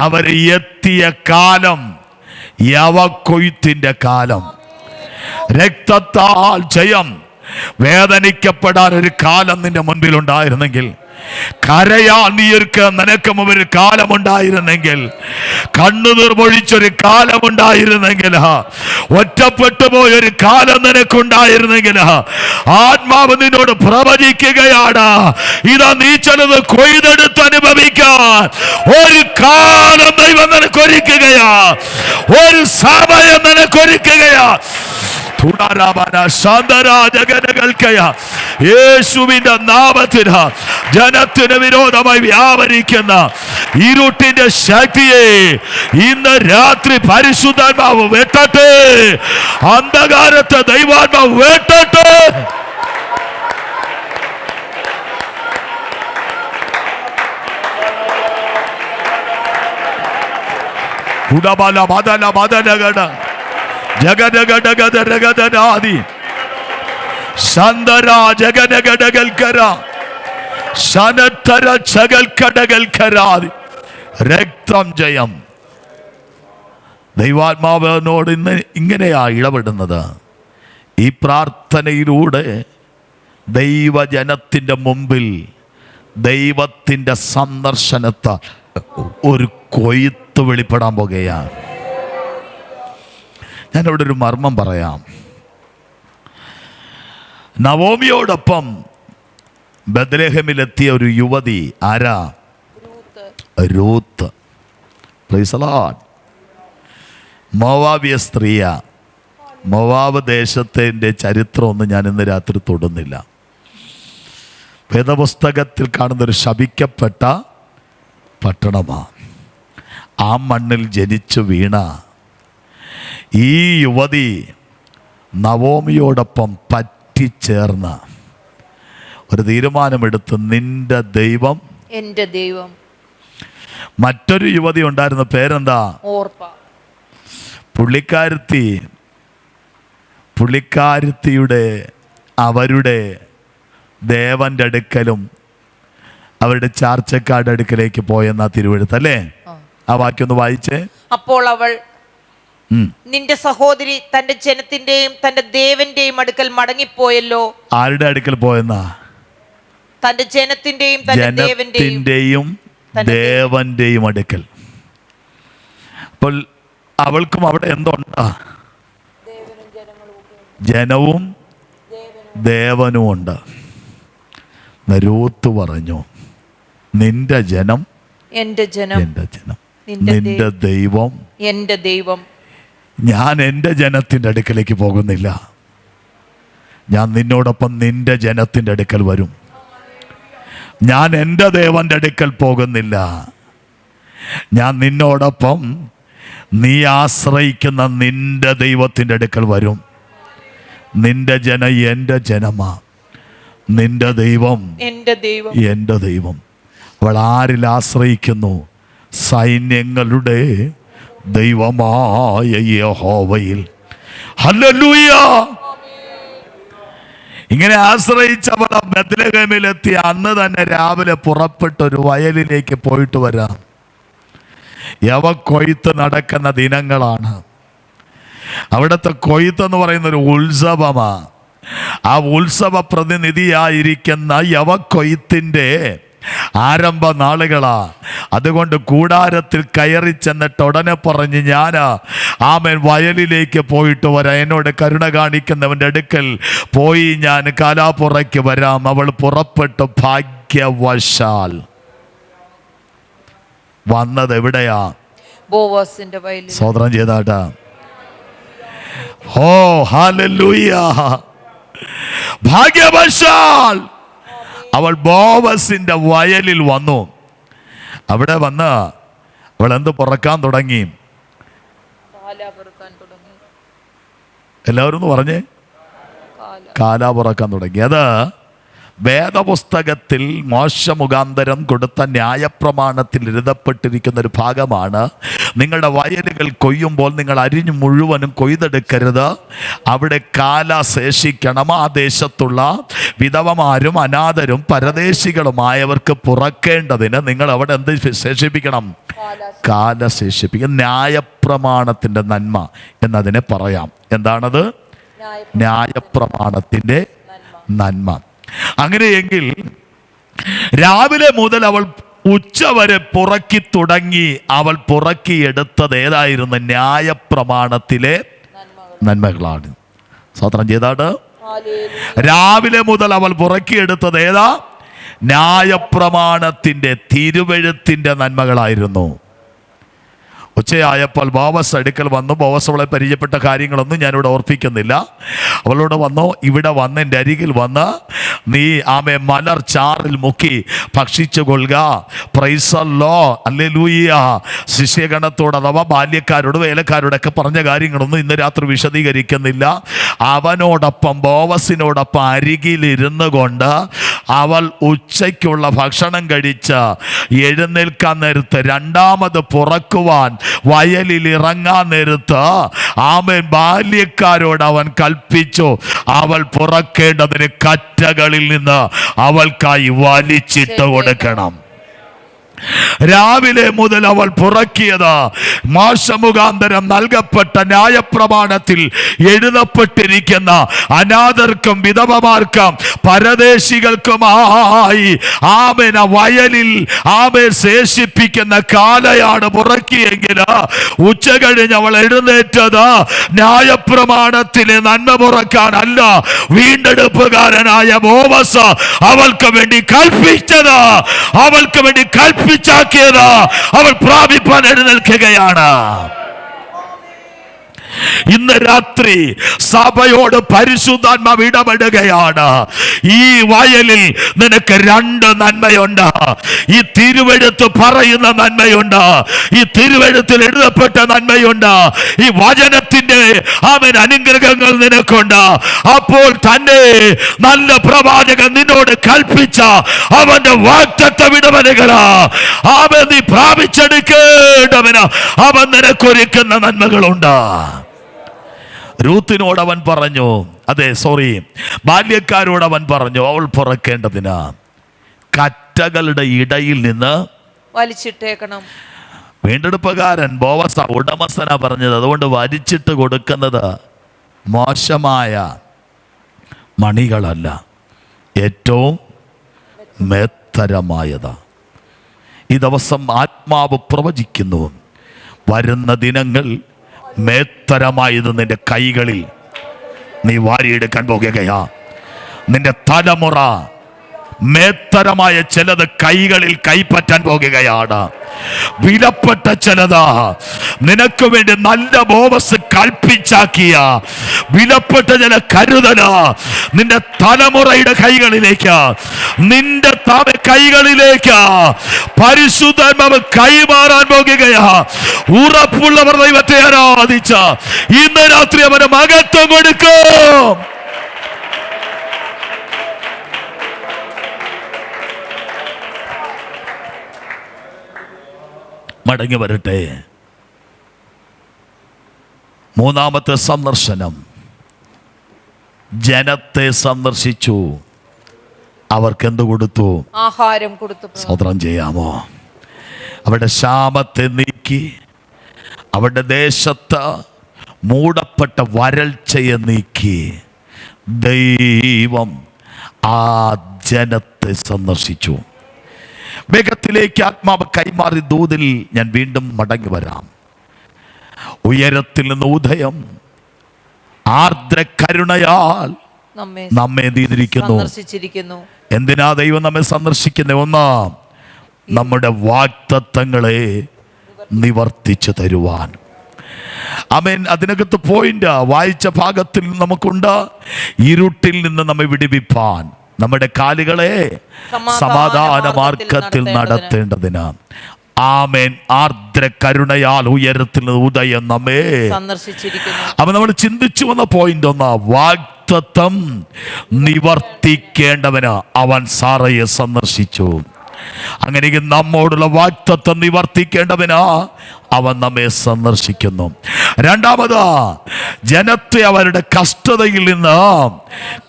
അവർ എത്തിയ കാലം യവക്കൊയ്ത്തിന്റെ കാലം. രക്തത്താൽ ജയം. വേദനിക്കപ്പെടാൻ ഒരു കാലം നിന്റെ മുൻപിൽ ഉണ്ടായിരുന്നെങ്കിൽ, കരയാൻ നീർക്ക് നിനക്ക് മുമ്പിൽ ഒരു കാലമുണ്ടായിരുന്നെങ്കിൽ, കണ്ണുനീർ പൊഴിച്ചൊരു കാലമുണ്ടായിരുന്നെങ്കിൽ, ഒറ്റപ്പെട്ടു പോയൊരു കാലം നിനക്കുണ്ടായിരുന്നെങ്കിൽ, ആത്മാവ് നിന്നോട് പ്രവചിക്കുകയാണ്, ഇതാ നീ ചിലത് കൊയ്തെടുത്ത് അനുഭവിക്കാൻ ഒരു കാലം ദൈവം നിനക്കൊരുക്കുകയാ, ഒരു സമയം നിനക്കൊരുക്കുകയാ. യേശുവിന്റെ നാമത്തിന് ജനത്തിന് വിരോധമായി വ്യാപരിക്കുന്ന ഇരുട്ടിന്റെ ശക്തിയെ ഇന്ന് രാത്രി പരിശുദ്ധാത്മാവ് വെട്ടട്ടെ. അന്ധകാരത്തെ ദൈവാത്മാവ് വെട്ടട്ടെ. ഉടബല മദന മദനഗട ജഗനഗടഗദരഗദനാദി സന്ദര ജഗനഗടകൽക്കര സനത്തര ചകൽക്കടകൽക്കരാദി. രക്തം ജയം. ദൈവാത്മാവിനോട് ഇന്ന് ഇങ്ങനെയാ ഇടപെടുന്നത്. ഈ പ്രാർത്ഥനയിലൂടെ ദൈവജനത്തിൻ്റെ മുമ്പിൽ ദൈവത്തിൻ്റെ സന്ദർശനത്തെ ഒരു കൊയ്ത്ത് വെളിപ്പെടാൻ പോകുകയാണ്. ഞാനിവിടെ ഒരു മർമ്മം പറയാം. നവോമിയോടൊപ്പം ബത്ലഹേമിലെത്തിയ ഒരു യുവതി ആരാ? രൂത്ത്. Praise the lord. മോവാബിയ സ്ത്രീയ. മോവാബ് ദേശത്തിൻ്റെ ചരിത്രമൊന്നും ഞാൻ ഇന്ന് രാത്രി തൊടുന്നില്ല. വേദപുസ്തകത്തിൽ കാണുന്നൊരു ശപിക്കപ്പെട്ട പട്ടണമാണ്. ആ മണ്ണിൽ ജനിച്ചു വീണ ഈ യുവതി നവോമിയോടൊപ്പം പറ്റിച്ചേർന്ന ഒരു തീരുമാനമെടുത്ത്, നിന്റെ ദൈവം എന്റെ ദൈവം. മറ്റൊരു യുവതി ഉണ്ടായിരുന്ന, പേരെന്താ? ഓർപ്പ. പുള്ളിക്കാരത്തിയുടെ അവരുടെ ദേവന്റെ അടുക്കലും അവരുടെ ചാർച്ചക്കാരുടെ അടുക്കലേക്ക് പോയെന്നാ തിരുവെഴുത്ത് അല്ലേ? ആ വാക്യം ഒന്ന് വായിച്ചേ. അപ്പോൾ അവൾ, നിന്റെ സഹോദരി തന്റെ ജനത്തിന്റെയും തന്റെ ദേവന്റെയും അടുക്കൽ മടങ്ങിപ്പോയല്ലോ. ആരുടെ അടുക്കൽ പോയെന്നാ? തന്റെ ജനത്തിന്റെയും ജനത്തിന്റെയും ദേവന്റെയും അടുക്കൽ. അപ്പോൾ അവൾക്കും അവിടെ എന്തുണ്ടാ? ജനവും ദേവനും ഉണ്ട്. രൂത്ത് പറഞ്ഞു, നിന്റെ ജനം എന്റെ ജനം, നിന്റെ ദൈവം എന്റെ ദൈവം. ഞാൻ എൻ്റെ ജനത്തിൻ്റെ അടുക്കലേക്ക് പോകുന്നില്ല, ഞാൻ നിന്നോടൊപ്പം നിന്റെ ജനത്തിൻ്റെ അടുക്കൽ വരും. ഞാൻ എൻ്റെ ദേവന്റെ അടുക്കൽ പോകുന്നില്ല, ഞാൻ നിന്നോടൊപ്പം നീ ആശ്രയിക്കുന്ന നിന്റെ ദൈവത്തിൻ്റെ അടുക്കൽ വരും. നിന്റെ ജനം എൻ്റെ ജനമാ, നിന്റെ ദൈവം എൻ്റെ ദൈവം. അവൾ ആരിൽ ആശ്രയിക്കുന്നു? സൈന്യങ്ങളുടെ ദൈവമായ യഹോവയിൽ. ഹല്ലേലൂയ. ഇങ്ങനെ ആശ്രയിച്ചവൾ ബത്ലഹേമിലെത്തി. അന്ന് തന്നെ രാവിലെ പുറപ്പെട്ടൊരു വയലിലേക്ക് പോയിട്ട് വരാം. യവക്കൊയ്ത്ത് നടക്കുന്ന ദിനങ്ങളാണ്. അവിടുത്തെ കൊയ്ത്തെന്ന് പറയുന്ന ഒരു ഉത്സവമാണ്. ആ ഉത്സവ പ്രതിനിധിയായിരിക്കുന്ന യവക്കൊയ്ത്തിൻ്റെ ആരംഭ നാളുകളാ. അതുകൊണ്ട് കൂടാരത്തിൽ കയറി ചെന്നിട്ട് ഉടനെ പറഞ്ഞ്, ഞാൻ ആമേൻ വയലിലേക്ക് പോയിട്ട് വരാം, എന്നോട് കരുണ കാണിക്കുന്നവൻ്റെ അടുക്കൽ പോയി ഞാൻ കാലാപ്പുറയ്ക്ക് വരാം. അവൾ പുറപ്പെട്ടു. ഭാഗ്യവശാൽ വന്നത് എവിടെയാ? ബോവാസിന്റെ വയലിൽ. സ്വതന്ത്രം ചെയ്താട്ടാ. ഓ ഹല്ലേലൂയ. ഭാഗ്യവശാൽ അവൾ ബോവസിന്റെ വയലിൽ വന്നു. അവിടെ വന്ന് അവൾ എന്ത് പുറക്കാൻ തുടങ്ങി? എല്ലാവരും ഒന്ന് പറഞ്ഞേ. കാല പുറക്കാൻ തുടങ്ങി. അത് വേദപുസ്തകത്തിൽ മോശ മുഖാന്തരം കൊടുത്ത ന്യായപ്രമാണത്തിൽ എഴുതപ്പെട്ടിരിക്കുന്ന ഒരു ഭാഗമാണ്. നിങ്ങളുടെ വയലുകൾ കൊയ്യുമ്പോൾ നിങ്ങൾ അരിഞ്ഞു മുഴുവനും കൊയ്തെടുക്കരുത്, അവിടെ കാല ശേഷിക്കണം. ആ ദേശത്തുള്ള വിധവമാരും അനാഥരും പരദേശികളുമായവർക്ക് പുറക്കേണ്ടതിന് നിങ്ങൾ അവിടെ എന്ത് ശേഷിപ്പിക്കണം? കാല ശേഷിപ്പിക്കണം. ന്യായപ്രമാണത്തിൻ്റെ നന്മ എന്നതിനെ പറയാം. എന്താണത്? ന്യായപ്രമാണത്തിൻ്റെ നന്മ. അങ്ങനെയെങ്കിൽ രാവിലെ മുതൽ അവൾ ഉച്ചവരെ പുറക്കി തുടങ്ങി. അവൾ പുറക്കിയെടുത്തത് ഏതായിരുന്നു? ന്യായപ്രമാണത്തിലെ നന്മകളാണ്. സ്വതന്ത്രം ചെയ്താട്ട്. രാവിലെ മുതൽ അവൾ പുറക്കിയെടുത്തത് ഏതാ? ന്യായപ്രമാണത്തിൻ്റെ തിരുവെഴുത്തിൻ്റെ നന്മകളായിരുന്നു. ഉച്ചയായപ്പോൾ ബോവസ് അടുക്കൽ വന്നു. ബോവസ് അവളെ പരിചയപ്പെട്ട കാര്യങ്ങളൊന്നും ഞാനിവിടെ ഓർപ്പിക്കുന്നില്ല. അവളോട് വന്നു, ഇവിടെ വന്ന് എൻ്റെ അരികിൽ വന്ന് നീ ആമേ മലർ ചാറിൽ മുക്കി ഭക്ഷിച്ചു കൊള്ളുക. പ്രൈസല്ലോ, ഹല്ലേലൂയ. ശിഷ്യഗണത്തോട് അഥവാ ബാല്യക്കാരോട് വേലക്കാരോടൊക്കെ പറഞ്ഞ കാര്യങ്ങളൊന്നും ഇന്ന് രാത്രി വിശദീകരിക്കുന്നില്ല. അവനോടൊപ്പം ബോവസിനോടൊപ്പം അരികിലിരുന്നു കൊണ്ട് അവൾ ഉച്ചയ്ക്കുള്ള ഭക്ഷണം കഴിച്ച് എഴുന്നേൽക്കാൻ നേരത്ത്, രണ്ടാമത് പുറക്കുവാൻ വയലിൽ ഇറങ്ങാൻ നേരത്ത് ആമേൻ ബാല്യക്കാരോട് അവൻ കൽപ്പിച്ചു, അവൾ പുറക്കേണ്ടതിന് കറ്റകളിൽ നിന്ന് അവൾക്കായി വലിച്ചിട്ട് കൊടുക്കണം. രാവിലെ മുതൽ അവൾ പുറക്കിയത് മോശമുഖാന്തരം നൽകപ്പെട്ട ന്യായപ്രമാണത്തിൽ എഴുതപ്പെട്ടിരിക്കുന്ന അനാഥർക്കും വിധവമാർക്കും പരദേശികൾക്കുമായി ആമേൻ വയലിൽ ആമേൻ ശേഷിപ്പിക്കുന്ന കാലയാണ് പുറക്കിയെങ്കിൽ ഉച്ച കഴിഞ്ഞ് അവൾ എഴുന്നേറ്റത് ന്യായപ്രമാണത്തിലെ നന്മ പുറക്കാനല്ല. വീണ്ടെടുപ്പുകാരനായ ബോവസ് അവൾക്ക് വേണ്ടി കൽപ്പിച്ചത്, അവൾക്ക് വേണ്ടി കൽപ്പിച്ചാക്കിയത് അവൾ പ്രാപിപ്പാൻ എഴുന്നേൽക്കുകയാണ്. ഇന്ന് രാത്രി സഭയോട് പരിശുദ്ധാത്മാവ് ഇടപെടുകയാണ്. ഈ വയലിൽ നിനക്ക് രണ്ട് നന്മയുണ്ട്. ഈ തിരുവെഴുത്ത് പറയുന്ന നന്മയുണ്ട്, ഈ തിരുവെഴുത്തിൽ എഴുതപ്പെട്ട നന്മയുണ്ട്, ഈ വചനത്തിന്റെ അവൻ അനുഗ്രഹങ്ങൾ നിനക്കുണ്ട്. അപ്പോൾ തന്നെ നല്ല പ്രവാചകൻ നിന്നോട് കൽപ്പിച്ച അവന്റെ വാഗ്ദത്ത വിടവനുകളാ അവൻ നീ പ്രാപിച്ചെടുക്കേണ്ടവന് അവൻ നിനക്കൊരുക്കുന്ന നന്മകളുണ്ട്. രൂത്തിനോട് അവൻ പറഞ്ഞു, ബാല്യക്കാരോട് അവൻ പറഞ്ഞു, അവൾ പുറക്കേണ്ടതിന് കറ്റകളുടെ ഇടയിൽ നിന്ന് വലിച്ചിട്ടേക്കണം. വീണ്ടെടുപ്പുകാരൻ ബോവസ ഉടമസ്ഥനാ പറഞ്ഞത്. അതുകൊണ്ട് വലിച്ചിട്ട് കൊടുക്കുന്നത് മോശമായ മണികളല്ല, ഏറ്റവും മേത്തരമായതാ. ഈ ദിവസം ആത്മാവ് പ്രവചിക്കുന്നു, വരുന്ന ദിനങ്ങൾ മേത്തരമായത് നിന്റെ കൈകളിൽ നീ വാരിയെടുക്കാൻ പോകുകയാ. നിന്റെ തലമുറ മേത്തരമായ ചിലത് കൈകളിൽ കൈപ്പറ്റാൻ പോകുകയാണ്. വിലപ്പെട്ട ചിലതാ നിനക്ക് വേണ്ടി നല്ല ബോവസ് കൽപ്പിച്ചാക്കിയ വിലപ്പെട്ട ചില കരുതല നിന്റെ തലമുറയുടെ കൈകളിലേക്ക്, നിന്റെ കൈകളിലേക്ക് പരിശുദ്ധാത്മാവ് കൈമാറാൻ പോകുകയാ. ഉറപ്പുള്ളവർ ദൈവത്തെ ആരാധിച്ച ഇന്ന് രാത്രി അവന് മഹത്വം കൊടുക്കും. മടങ്ങി വരട്ടെ. മൂന്നാമത്തെ സന്ദർശനം, ജനത്തെ സന്ദർശിച്ചു. അവർക്ക് എന്ത് കൊടുത്തു? ആഹാരം കൊടുത്തു. സ്തോത്രം ചെയ്യാമോ? അവരുടെ ശാപത്തെ നീക്കി, അവരുടെ ദേശത്ത് മൂടപ്പെട്ട വരൾച്ചയെ നീക്കി ദൈവം ആ ജനത്തെ സന്ദർശിച്ചു. വേഗത്തിലേക്ക് ആത്മാവ് കൈമാറി ദൂതിൽ ഞാൻ വീണ്ടും മടങ്ങി വരാം. ഉയരത്തിൽ നിന്ന് ഉദയം ആർദ്ര കരുണയാൽ നമ്മെ നീതിരിക്കുന്നു. എന്തിനാ ദൈവം നമ്മെ സന്ദർശിക്കുന്നത്? ഒന്ന്, നമ്മുടെ വാഗ്ദത്തങ്ങളെ നിവർത്തിച്ചു തരുവാൻ. ആമേൻ. അതിനകത്ത് പോയിന്റ് വായിച്ച ഭാഗത്തിൽ നമുക്കുണ്ട്. ഇരുട്ടിൽ നിന്ന് നമ്മെ വിടുവിപ്പാൻ, നമ്മുടെ കാലുകളെ സമാധാന മാർഗത്തിൽ നടത്തേണ്ടതിന്. ആമേൻ. ആർദ്ര കരുണയാൽ ഉയരത്തിൽ ഉദയം നമ്മെ സന്ദർശിച്ചിരിക്കുന്നു. അപ്പൊ നമ്മൾ ചിന്തിച്ചു വന്ന പോയിന്റ് ഒന്ന്, വാഗ്ദത്തം നിവർത്തിക്കേണ്ടവന് അവൻ സാറയെ സന്ദർശിച്ചു. അങ്ങനെ നമ്മോടുള്ള വാഗ്ദത്തം നിവർത്തിക്കേണ്ടവന് അവൻ നമ്മെ സന്ദർശിക്കുന്നു. രണ്ടാമത്, ജനത്തെ അവരുടെ കഷ്ടതയിൽ നിന്ന്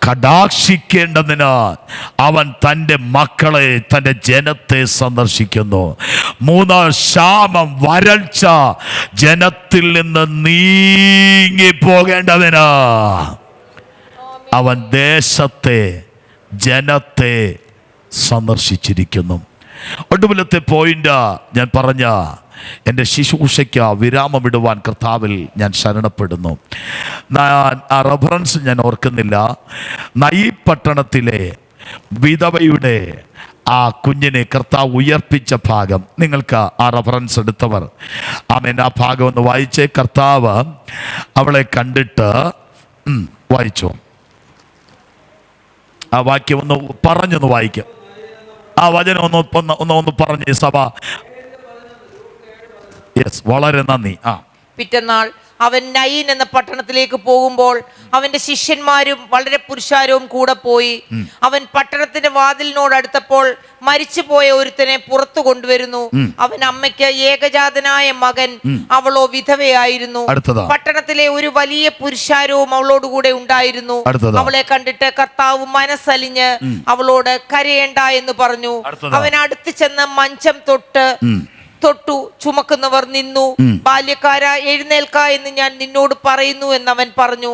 കടാക്ഷിക്കേണ്ടതിന് അവൻ തൻ്റെ മക്കളെ, തൻ്റെ ജനത്തെ സന്ദർശിക്കുന്നു. മൂന്ന്, ക്ഷാമം, വരൾച്ച ജനത്തിൽ നിന്ന് നീങ്ങിപ്പോകേണ്ടതിന് അവൻ ദേശത്തെ, ജനത്തെ സന്ദർശിച്ചിരിക്കുന്നു. ഒടുവിലത്തെ പോയിന്റ് ഞാൻ പറഞ്ഞ എൻ്റെ ശുശ്രൂഷയ്ക്ക് വിരാമമിടുവാൻ കർത്താവിൽ ഞാൻ ശരണപ്പെടുന്നു. ആ റെഫറൻസ് ഞാൻ ഓർക്കുന്നില്ല. നയി പട്ടണത്തിലെ വിധവയുടെ ആ കുഞ്ഞിനെ കർത്താവ് ഉയർപ്പിച്ച ഭാഗം, നിങ്ങൾക്ക് ആ റെഫറൻസ് എടുത്തവർ ആമേൻ ആ ഭാഗം ഒന്ന് വായിച്ചേ. കർത്താവ് അവളെ കണ്ടിട്ട് വായിച്ചോ, ആ വാക്യം ഒന്ന് പറഞ്ഞൊന്ന് വായിക്കാം. ആ വചനം ഒന്ന് പറഞ്ഞേ സഭ. യെസ്, വളരെ നന്ദി. പിറ്റന്നാൾ അവൻ നയീൻ എന്ന പട്ടണത്തിലേക്ക് പോകുമ്പോൾ അവന്റെ ശിഷ്യന്മാരും വളരെ പുരുഷാരവും കൂടെ പോയി. അവൻ പട്ടണത്തിന്റെ വാതിലിനോട് അടുത്തപ്പോൾ മരിച്ചുപോയ ഒരുത്തനെ പുറത്തു കൊണ്ടുവരുന്നു. അവൻ അമ്മയ്ക്ക് ഏകജാതനായ മകൻ, അവളോ വിധവയായിരുന്നു. പട്ടണത്തിലെ ഒരു വലിയ പുരുഷാരവും അവളോടുകൂടെ ഉണ്ടായിരുന്നു. അവളെ കണ്ടിട്ട് കർത്താവ് മനസ്സലിഞ്ഞ് അവളോട് കരയേണ്ട എന്ന് പറഞ്ഞു. അവൻ അടുത്ത് ചെന്ന് മഞ്ചം തൊട്ടു. ചുമക്കുന്നവർ നിന്നു. ബാല്യക്കാര എഴുന്നേൽക്ക എന്ന് ഞാൻ നിന്നോട് പറയുന്നു എന്നവൻ പറഞ്ഞു.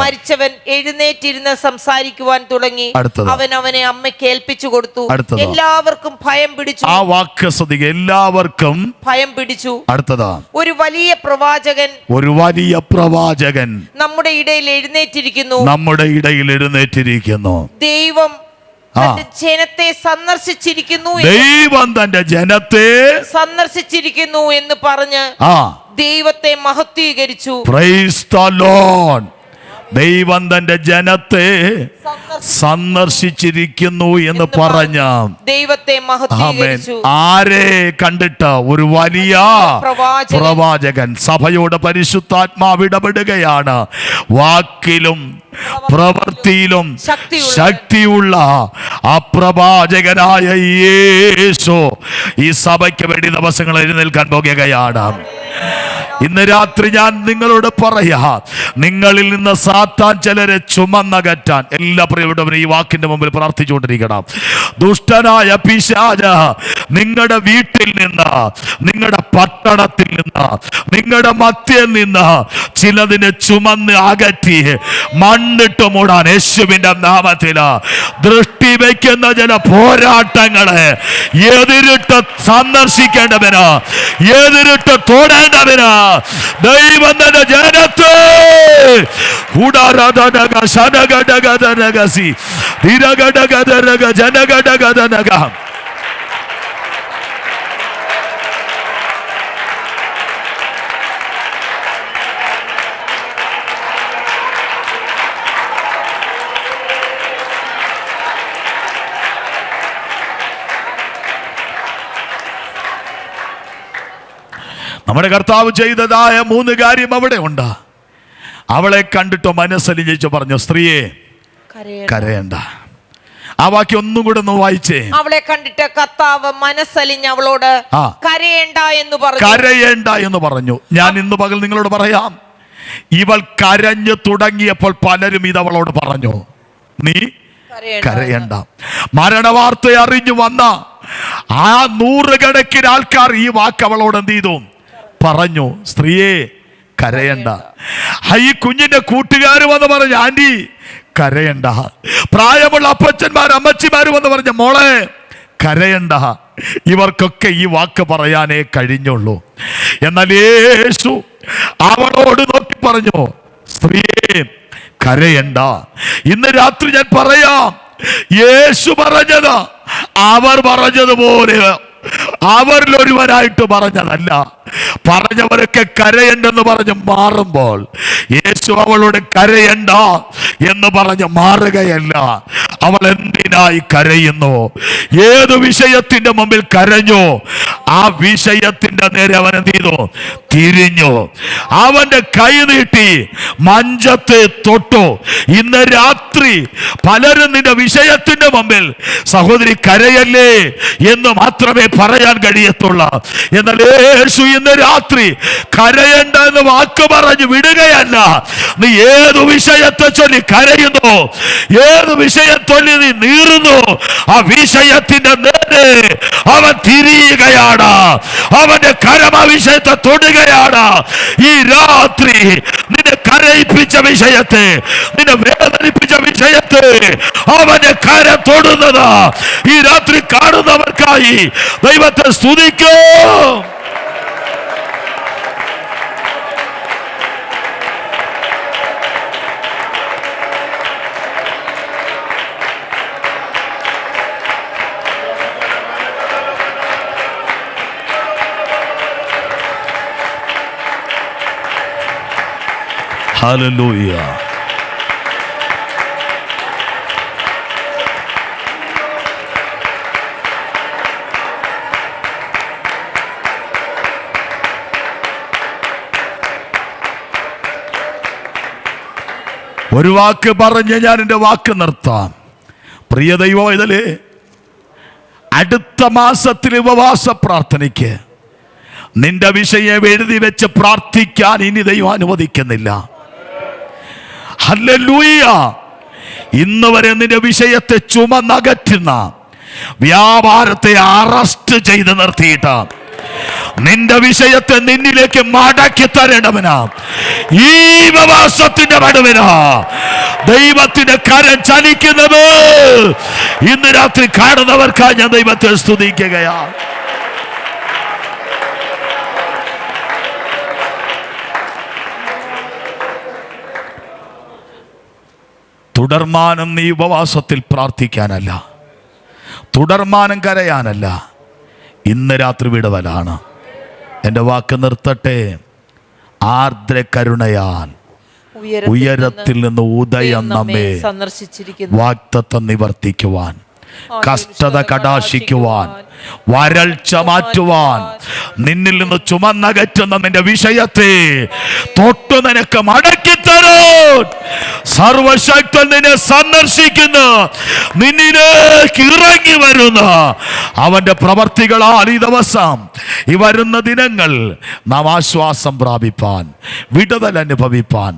മരിച്ചവൻ എഴുന്നേറ്റിരുന്ന് സംസാരിക്കുവാൻ തുടങ്ങി. അവൻ അവനെ അമ്മയ്ക്ക് ഏൽപ്പിച്ചു കൊടുത്തു. എല്ലാവർക്കും ഭയം പിടിച്ചു. ആ വാക്ക് ശ്രദ്ധിക്കുക, എല്ലാവർക്കും ഭയം പിടിച്ചു. ഒരു വലിയ പ്രവാചകൻ നമ്മുടെ ഇടയിൽ എഴുന്നേറ്റിരിക്കുന്നു. ദൈവം തന്റെ ജനത്തെ സന്ദർശിച്ചിരിക്കുന്നു ദൈവം തന്റെ ജനത്തെ സന്ദർശിച്ചിരിക്കുന്നു എന്ന് പറഞ്ഞ് ദൈവത്തെ മഹത്വീകരിച്ചു. Price the Lord. ദൈവം തന്റെ ജനത്തെ സന്ദർശിച്ചിരിക്കുന്നു എന്ന് പറഞ്ഞ ദൈവത്തെ മഹത്വീകരിച്ചു. ആരെ കണ്ടിട്ട്? ഒരു വലിയ പ്രവാചകൻ. സഭയോട് പരിശുദ്ധാത്മാവ് ഇടപെടുകയാണ്. വാക്കിലും പ്രവൃത്തിയിലും ശക്തിയുള്ള അപ്രവാചകനായ യേശു ഈ സഭയ്ക്ക് വേണ്ടി ദിവസങ്ങൾ എഴുന്നേൽക്കാൻ പോകുകയാണ്. ഇന്ന് രാത്രി ഞാൻ നിങ്ങളോട് പറയാ, നിങ്ങളിൽ നിന്ന് സാത്താൻ ചിലരെ ചുമന്നകറ്റാൻ എല്ലാ പ്രിയപ്പെട്ടവരും ഈ വാക്കിന്റെ മുമ്പിൽ പ്രാർത്ഥിച്ചുകൊണ്ടിരിക്കണം. ദുഷ്ടനായ പിശാച് നിങ്ങളുടെ വീട്ടിൽ നിന്ന്, നിങ്ങളുടെ പട്ടണത്തിൽ നിന്ന്, നിങ്ങളുടെ മധ്യയിൽ നിന്ന് ചിലതിനെ ചുമന്ന് അകറ്റി മണ്ണിട്ട് മൂടാൻ യേശുവിന്റെ നാമത്തില് ദൃഷ്ടി വയ്ക്കുന്ന ചില പോരാട്ടങ്ങളെ എതിരിട്ട് സന്ദർശിക്കേണ്ടവന്, എതിരിട്ട് തൊടേണ്ടവന് ദൈവം തന്റെ ജനത്തെ നമ്മുടെ കർത്താവ് ചെയ്തതായ 3 കാര്യം അവിടെ ഉണ്ട്. അവളെ കണ്ടിട്ടോ മനസ്സലിഞ്ഞു പറഞ്ഞു, സ്ത്രീയെ കരയണ്ട. ആ വാക്യം ഒന്നും കൂടെ ഒന്ന് വായിച്ചേ. അവളെ കണ്ടിട്ട് കർത്താവ് മനസ്സലിഞ്ഞ് അവളോട് കരയേണ്ട എന്ന് പറഞ്ഞു. കരയേണ്ട എന്ന് പറഞ്ഞു. ഞാൻ ഇന്ന് പകൽ നിങ്ങളോട് പറയാം, ഇവൾ കരഞ്ഞു തുടങ്ങിയപ്പോൾ പലരും ഇത് അവളോട് പറഞ്ഞു, നീ കരയണ്ട. മരണവാർത്ത അറിഞ്ഞു വന്ന ആ 100 കണക്കിന് ആൾക്കാർ ഈ വാക്ക് അവളോട് എന്ത് ചെയ്തു? പറഞ്ഞു, സ്ത്രീയെ കരയണ്ട. ഈ കുഞ്ഞിന്റെ കൂട്ടുകാർ വന്ന് പറഞ്ഞു, ആന്റി കരയണ്ട. പ്രായമുള്ള അപ്പച്ചന്മാർ അമ്മച്ചിമാർ വന്ന് പറഞ്ഞ, മോളെ കരയണ്ട. ഇവർക്കൊക്കെ ഈ വാക്ക് പറയാനേ കഴിഞ്ഞുള്ളൂ. എന്നാൽ യേശു അവളോട് നോക്കി പറഞ്ഞു, സ്ത്രീയെ കരയണ്ട. ഇന്ന് രാത്രി ഞാൻ പറയാം, യേശു പറഞ്ഞത് അവർ പറഞ്ഞതുപോലെ അവരിൽ ഒരുവനായിട്ട് പറഞ്ഞതല്ല. പറഞ്ഞവരൊക്കെ കരയണ്ടെന്ന് പറഞ്ഞ് മാറുമ്പോൾ യേശു അവളോട് കരയണ്ട എന്ന് പറഞ്ഞ് മാറുകയല്ല. അവൾ എന്തിനായി കരയുന്നു? ഏത് വിഷയത്തിന്റെ മുമ്പിൽ കരഞ്ഞു, ആ വിഷയത്തിന്റെ നേരെ അവൻ എന്ത് ചെയ്തു? തിരിഞ്ഞു. അവന്റെ കൈ നീട്ടി മഞ്ചത്തെ തൊട്ടു. ഇന്ന് രാത്രി പലരും നിന്റെ വിഷയത്തിന്റെ മുമ്പിൽ സഹോദരി കരയല്ലേ എന്ന് മാത്രമേ പറയാൻ കഴിയത്തുള്ളൂ. എന്നാൽ യേശു ഇന്ന് രാത്രി കരയണ്ട എന്ന് വാക്ക് പറഞ്ഞു വിടുകയല്ല. നീ ഏതു വിഷയത്തെ ചൊല്ലി കരയുന്നു, ഏത് വിഷയത്തൊല്ലി നീ നീറുന്നു, ആ വിഷയത്തിന്റെ നേരെ അവൻ തിരിയുകയാണ്. അവന്റെ കരം ആ വിഷയത്തെ തൊടുകയാണ്. ഈ രാത്രി നിന്നെ കരയിപ്പിച്ച വിഷയത്തെ, നിന്നെ വേദനിപ്പിച്ച വിഷയത്തെ അവന്റെ കരം തൊടുന്നത് ഈ രാത്രി കാണുന്നവർക്കായി ദൈവത്തെ സ്തുതിക്കൂ. ഹല്ലേലൂയ. ഒരു വാക്ക് പറഞ്ഞ് ഞാൻ എൻ്റെ വാക്ക് നിർത്താം. പ്രിയ ദൈവമേ, അടുത്ത മാസത്തിൽ ഉപവാസ പ്രാർത്ഥനയ്ക്ക് നിന്റെ വിഷയം എഴുതി വെച്ച് പ്രാർത്ഥിക്കാൻ ഇനി ദൈവം അനുവദിക്കുന്നില്ല. ഹല്ലേലൂയ. ഇന്ന് വരെ നിന്റെ വിഷയത്തെ ചുമന്നകറ്റുന്ന വ്യാപാരത്തെ അറസ്റ്റ് ചെയ്ത് നിർത്തിയിട്ട് നിന്റെ വിഷയത്തെ നിന്നിലേക്ക് മടക്കി തരേണ്ടവനാ ഈ ഉപവാസത്തിന്റെ നടുവിനാ ദൈവത്തിന്റെ കരം ചലിക്കുന്നത്. ഇന്ന് രാത്രി കാണുന്നവർക്കായി ഞാൻ ദൈവത്തെ സ്തുതിക്കുകയാ. തുടർമാനം നീ ഉപവാസത്തിൽ പ്രാർത്ഥിക്കാനല്ല, തുടർമാനം കരയാനല്ല, ഇന്ന് രാത്രി വിടുവലാണ്. എൻ്റെ വാക്ക് നിർത്തട്ടെ. ആർദ്ര കരുണയാൽ ഉയരത്തിൽ നിന്ന് ഉദയം നമ്മെ സന്ദർശിച്ചിരിക്കുന്നു. വാഗ്ദത്തം നിവർത്തിക്കുവാൻ, കഷ്ടത കടാശിക്കുവാൻ, വരൾച്ച മാറ്റുവാൻ, നിന്നിൽ നിന്ന് ചുമന്നകറ്റുന്ന നിന്റെ വിഷയത്തെ തൊട്ടു നിനക്ക് മടക്കിത്തരാൻ സർവശക്തൻ നിന്നെ സന്ദർശിക്കുന്ന, നിന്നിലേക്ക് ഇറങ്ങി വരുന്ന അവന്റെ പ്രവർത്തികളാൽ ഈ ദിവസം, ഈ വരുന്ന ദിനങ്ങൾ നാം ആശ്വാസം പ്രാപിപ്പാൻ, വിടുതൽ അനുഭവിപ്പാൻ,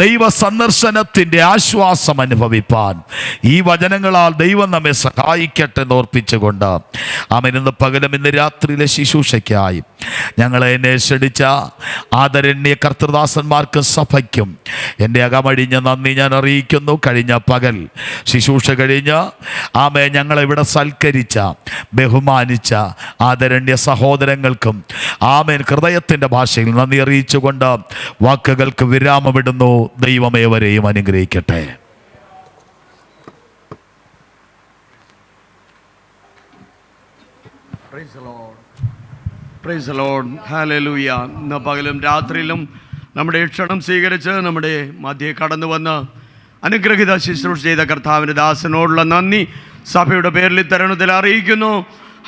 ദൈവ സന്ദർശനത്തിന്റെ ആശ്വാസം അനുഭവിപ്പാൻ ഈ വചനങ്ങളാൽ ദൈവം നമ്മെ സഹായിക്കട്ടെ എന്ന് ഓർപ്പിച്ചുകൊണ്ട് ആമേൻ. ഇന്ന് പകലും ഇന്ന് രാത്രിയിലെ ശുശ്രൂഷയ്ക്കായി ഞങ്ങളെ എന്നെ ക്ഷണിച്ച ആദരണീയ കർത്തൃദാസന്മാർക്കും സഭയ്ക്കും എൻ്റെ അകമഴിഞ്ഞ നന്ദി ഞാൻ അറിയിക്കുന്നു. കഴിഞ്ഞ പകൽ ശുശ്രൂഷ കഴിഞ്ഞ് ആമേ ഞങ്ങളെ ഇവിടെ സൽക്കരിച്ച, ബഹുമാനിച്ച ആദരണീയ സഹോദരങ്ങൾക്കും ആമേൻ ഹൃദയത്തിൻ്റെ ഭാഷയിൽ നന്ദി അറിയിച്ചുകൊണ്ട് വാക്കുകൾക്ക് വിരാമമിടുന്നു. ദൈവമേവരെയും അനുഗ്രഹിക്കട്ടെ. Price the Lord. ഹല്ലേലൂയ. ഇന്ന് പകലും രാത്രിയിലും നമ്മുടെ ക്ഷണം സ്വീകരിച്ച് നമ്മുടെ മധ്യേ കടന്നു വന്ന് അനുഗ്രഹിത ശുശ്രൂഷ ചെയ്ത കർത്താവിൻ്റെ ദാസനോടുള്ള നന്ദി സഭയുടെ പേരിൽ ഇത്തരുണത്തിൽ അറിയിക്കുന്നു.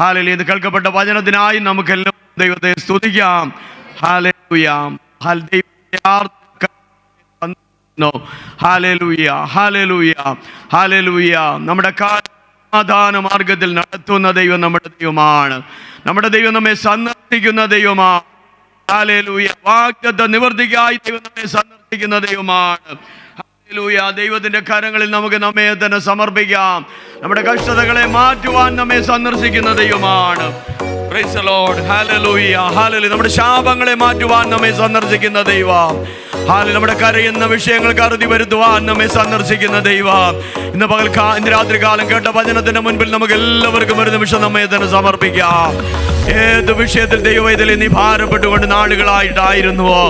ഹല്ലേലൂയ. ഇത് കേൾക്കപ്പെട്ട വചനത്തിനായി നമുക്കെല്ലാം ദൈവത്തെ സ്തുതിക്കാം. ഹല്ലേലൂയ. ഹല്ലേലൂയ. ഹല്ലേലൂയ. ഹല്ലേലൂയ. നമ്മുടെ സമാധാന മാർഗത്തിൽ നടത്തുന്ന ദൈവം നമ്മുടെ ദൈവമാണ്. നമ്മുടെ ദൈവം നമ്മെ സന്ദർശിക്കുന്ന ദൈവമാണ്. ഹല്ലേലൂയ. വാഗ്ദത്ത നിവർത്തിക്കായി ദൈവം നമ്മെ സന്ദർശിക്കുന്ന ദൈവമാണ്. ഹല്ലേലൂയ. ദൈവത്തിന്റെ കരങ്ങളിൽ നമുക്ക് നമ്മെ തന്നെ സമർപ്പിക്കാം. നമ്മുടെ കഷ്ടതകളെ മാറ്റുവാൻ നമ്മെ സന്ദർശിക്കുന്ന ദൈവമാണ്. Price the Lord. Hallelujah. Hallelujah. നമ്മുടെ ശാപങ്ങളെ മാറ്റുവാൻ നമ്മെ സന്ദർശിക്കുന്ന ദൈവം. ഹല്ലേലൂയ. നമ്മുടെ കരയുന്ന വിഷയങ്ങൾക്ക് അറുതി വരുത്തുവാൻ നമ്മെ സന്ദർശിക്കുന്ന ദൈവം. ഇന്ന് രാത്രി കാലം കേട്ട വചനത്തിന്റെ മുൻപിൽ നമുക്ക് എല്ലാവർക്കും ഒരു നിമിഷം നമ്മെ തന്നെ സമർപ്പിക്കാം. ഏത് വിഷയത്തിൽ ദൈവവേദനയിൽ നീ ഭാരപ്പെട്ടുകൊണ്ട് നാളുകളായിട്ടായിരുന്നുവോ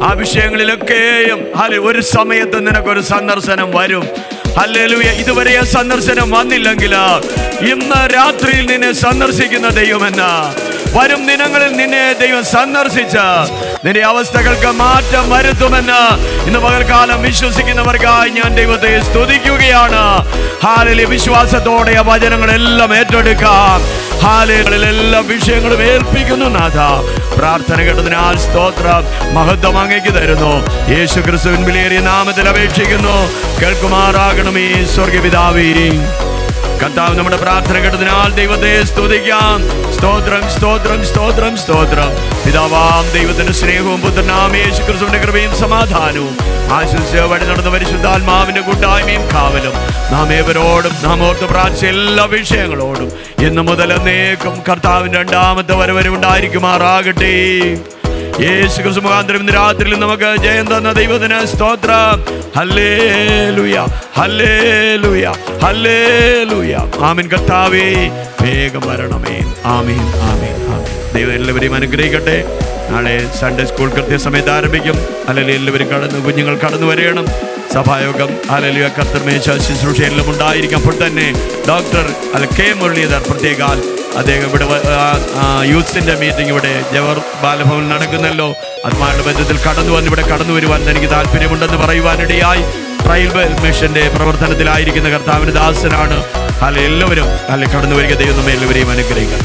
ആ വിഷയങ്ങളിലൊക്കെയും ഒരു സമയത്ത് നിനക്കൊരു സന്ദർശനം വരും. ഹല്ലേലൂയ. ഇതുവരെ ആ സന്ദർശനം വന്നില്ലെങ്കിൽ ഇന്ന് രാത്രിയിൽ നിന്നെ സന്ദർശിക്കുന്ന ദൈവമെന്ന്, വരും ദിനങ്ങളിൽ നിന്നെ ദൈവം സന്ദർശിച്ച് നിന്റെ അവസ്ഥകൾക്ക് മാറ്റം വരുത്തുമെന്ന് ഇന്ന് പകൽക്കാലം വിശ്വസിക്കുന്നവർക്കായി ഞാൻ ദൈവത്തെ സ്തുതിക്കുകയാണ്. ഹല്ലേലൂയ. വിശ്വാസത്തോടെ ആ വചനങ്ങളെല്ലാം ഏറ്റെടുക്കാം. ഹല്ലേലൂയ. എല്ലാ വിഷയങ്ങളും ഏൽപ്പിക്കുന്നു നാഥ. പ്രാർത്ഥന കേട്ടതിനാൽ സ്തോത്രം. മഹത്വം അങ്ങേക്ക് തരുന്നു. യേശു ക്രിസ്തുവിൻ വിലയേറിയ നാമത്തിൽ അപേക്ഷിക്കുന്നു. കേൾക്കുമാറാകണമേ സ്വർഗ്ഗപിതാവേ. കർത്താവ് നമ്മുടെ പ്രാർത്ഥന കേട്ടതിനാൽ ദൈവത്തെ സ്തുതിക്കാം. സ്തോത്രം, സ്തോത്രം, സ്തോത്രം, സ്തോത്രം. പിതാവാം ദൈവത്തിന്റെ സ്നേഹവും പുത്രനാം യേശു ക്രിസ്തുവിന്റെ കൃപയും സമാധാനവും ആശംസ വഴി നടന്ന പരിശുദ്ധാത്മാവിന്റെ കൂട്ടായ്മയും കാവലും നാം ഏവരോടും നാം ഓർത്ത് പ്രാർത്ഥിച്ച എല്ലാ വിഷയങ്ങളോടും ഇന്ന് മുതൽ എന്നേക്കും കർത്താവിന്റെ രണ്ടാമത്തെ വരവരെ ഉണ്ടായിരിക്കുമാറാകട്ടെ. യേശു ക്രിസ്തു മുഖാന്തരം ഇന്ന് രാത്രിയിൽ നമുക്ക് ജയം തന്ന ദൈവത്തിന് സ്തോത്രം. ഹല്ലേലൂയ. ഹല്ലേലൂയ. ഹല്ലേലൂയ. ആമേൻ. കർത്താവേ വേഗം വരണമേ. ആമേൻ. ആമേൻ. ആമേൻ. ദൈവം എല്ലാവരെയും അനുഗ്രഹിക്കട്ടെ. നാളെ സൺഡേ സ്കൂൾ കൃത്യസമയത്ത് ആരംഭിക്കും. അല്ലെങ്കിൽ എല്ലാവരും കുഞ്ഞുങ്ങൾ കടന്നു വരണം. സഭായോഗം ഹല്ലേലൂയ കർത്തൃമേശ ശുശ്രൂഷ എല്ലാം ഉണ്ടായിരിക്കും. അപ്പോൾ തന്നെ ഡോക്ടർ കെ മുരളീധർ പ്രത്യേകാൽ അദ്ദേഹം ഇവിടെ യൂത്ത്സിൻ്റെ മീറ്റിംഗ് ഇവിടെ ജവഹർ ബാലഭവനിൽ നടക്കുന്നല്ലോ. അതുമായുള്ള ബന്ധത്തിൽ ഇവിടെ കടന്നു വരുവാൻ തനിക്ക് താല്പര്യമുണ്ടെന്ന് പറയുവാനിടയായി. ട്രൈബൽ മിഷന്റെ പ്രവർത്തനത്തിലായിരിക്കുന്ന കർത്താവിൻ്റെ ദാസനാണ്. എല്ലാവരും കടന്നു വരിക. ദൈവം നമ്മെ എല്ലാവരെയും അനുഗ്രഹിക്കാം.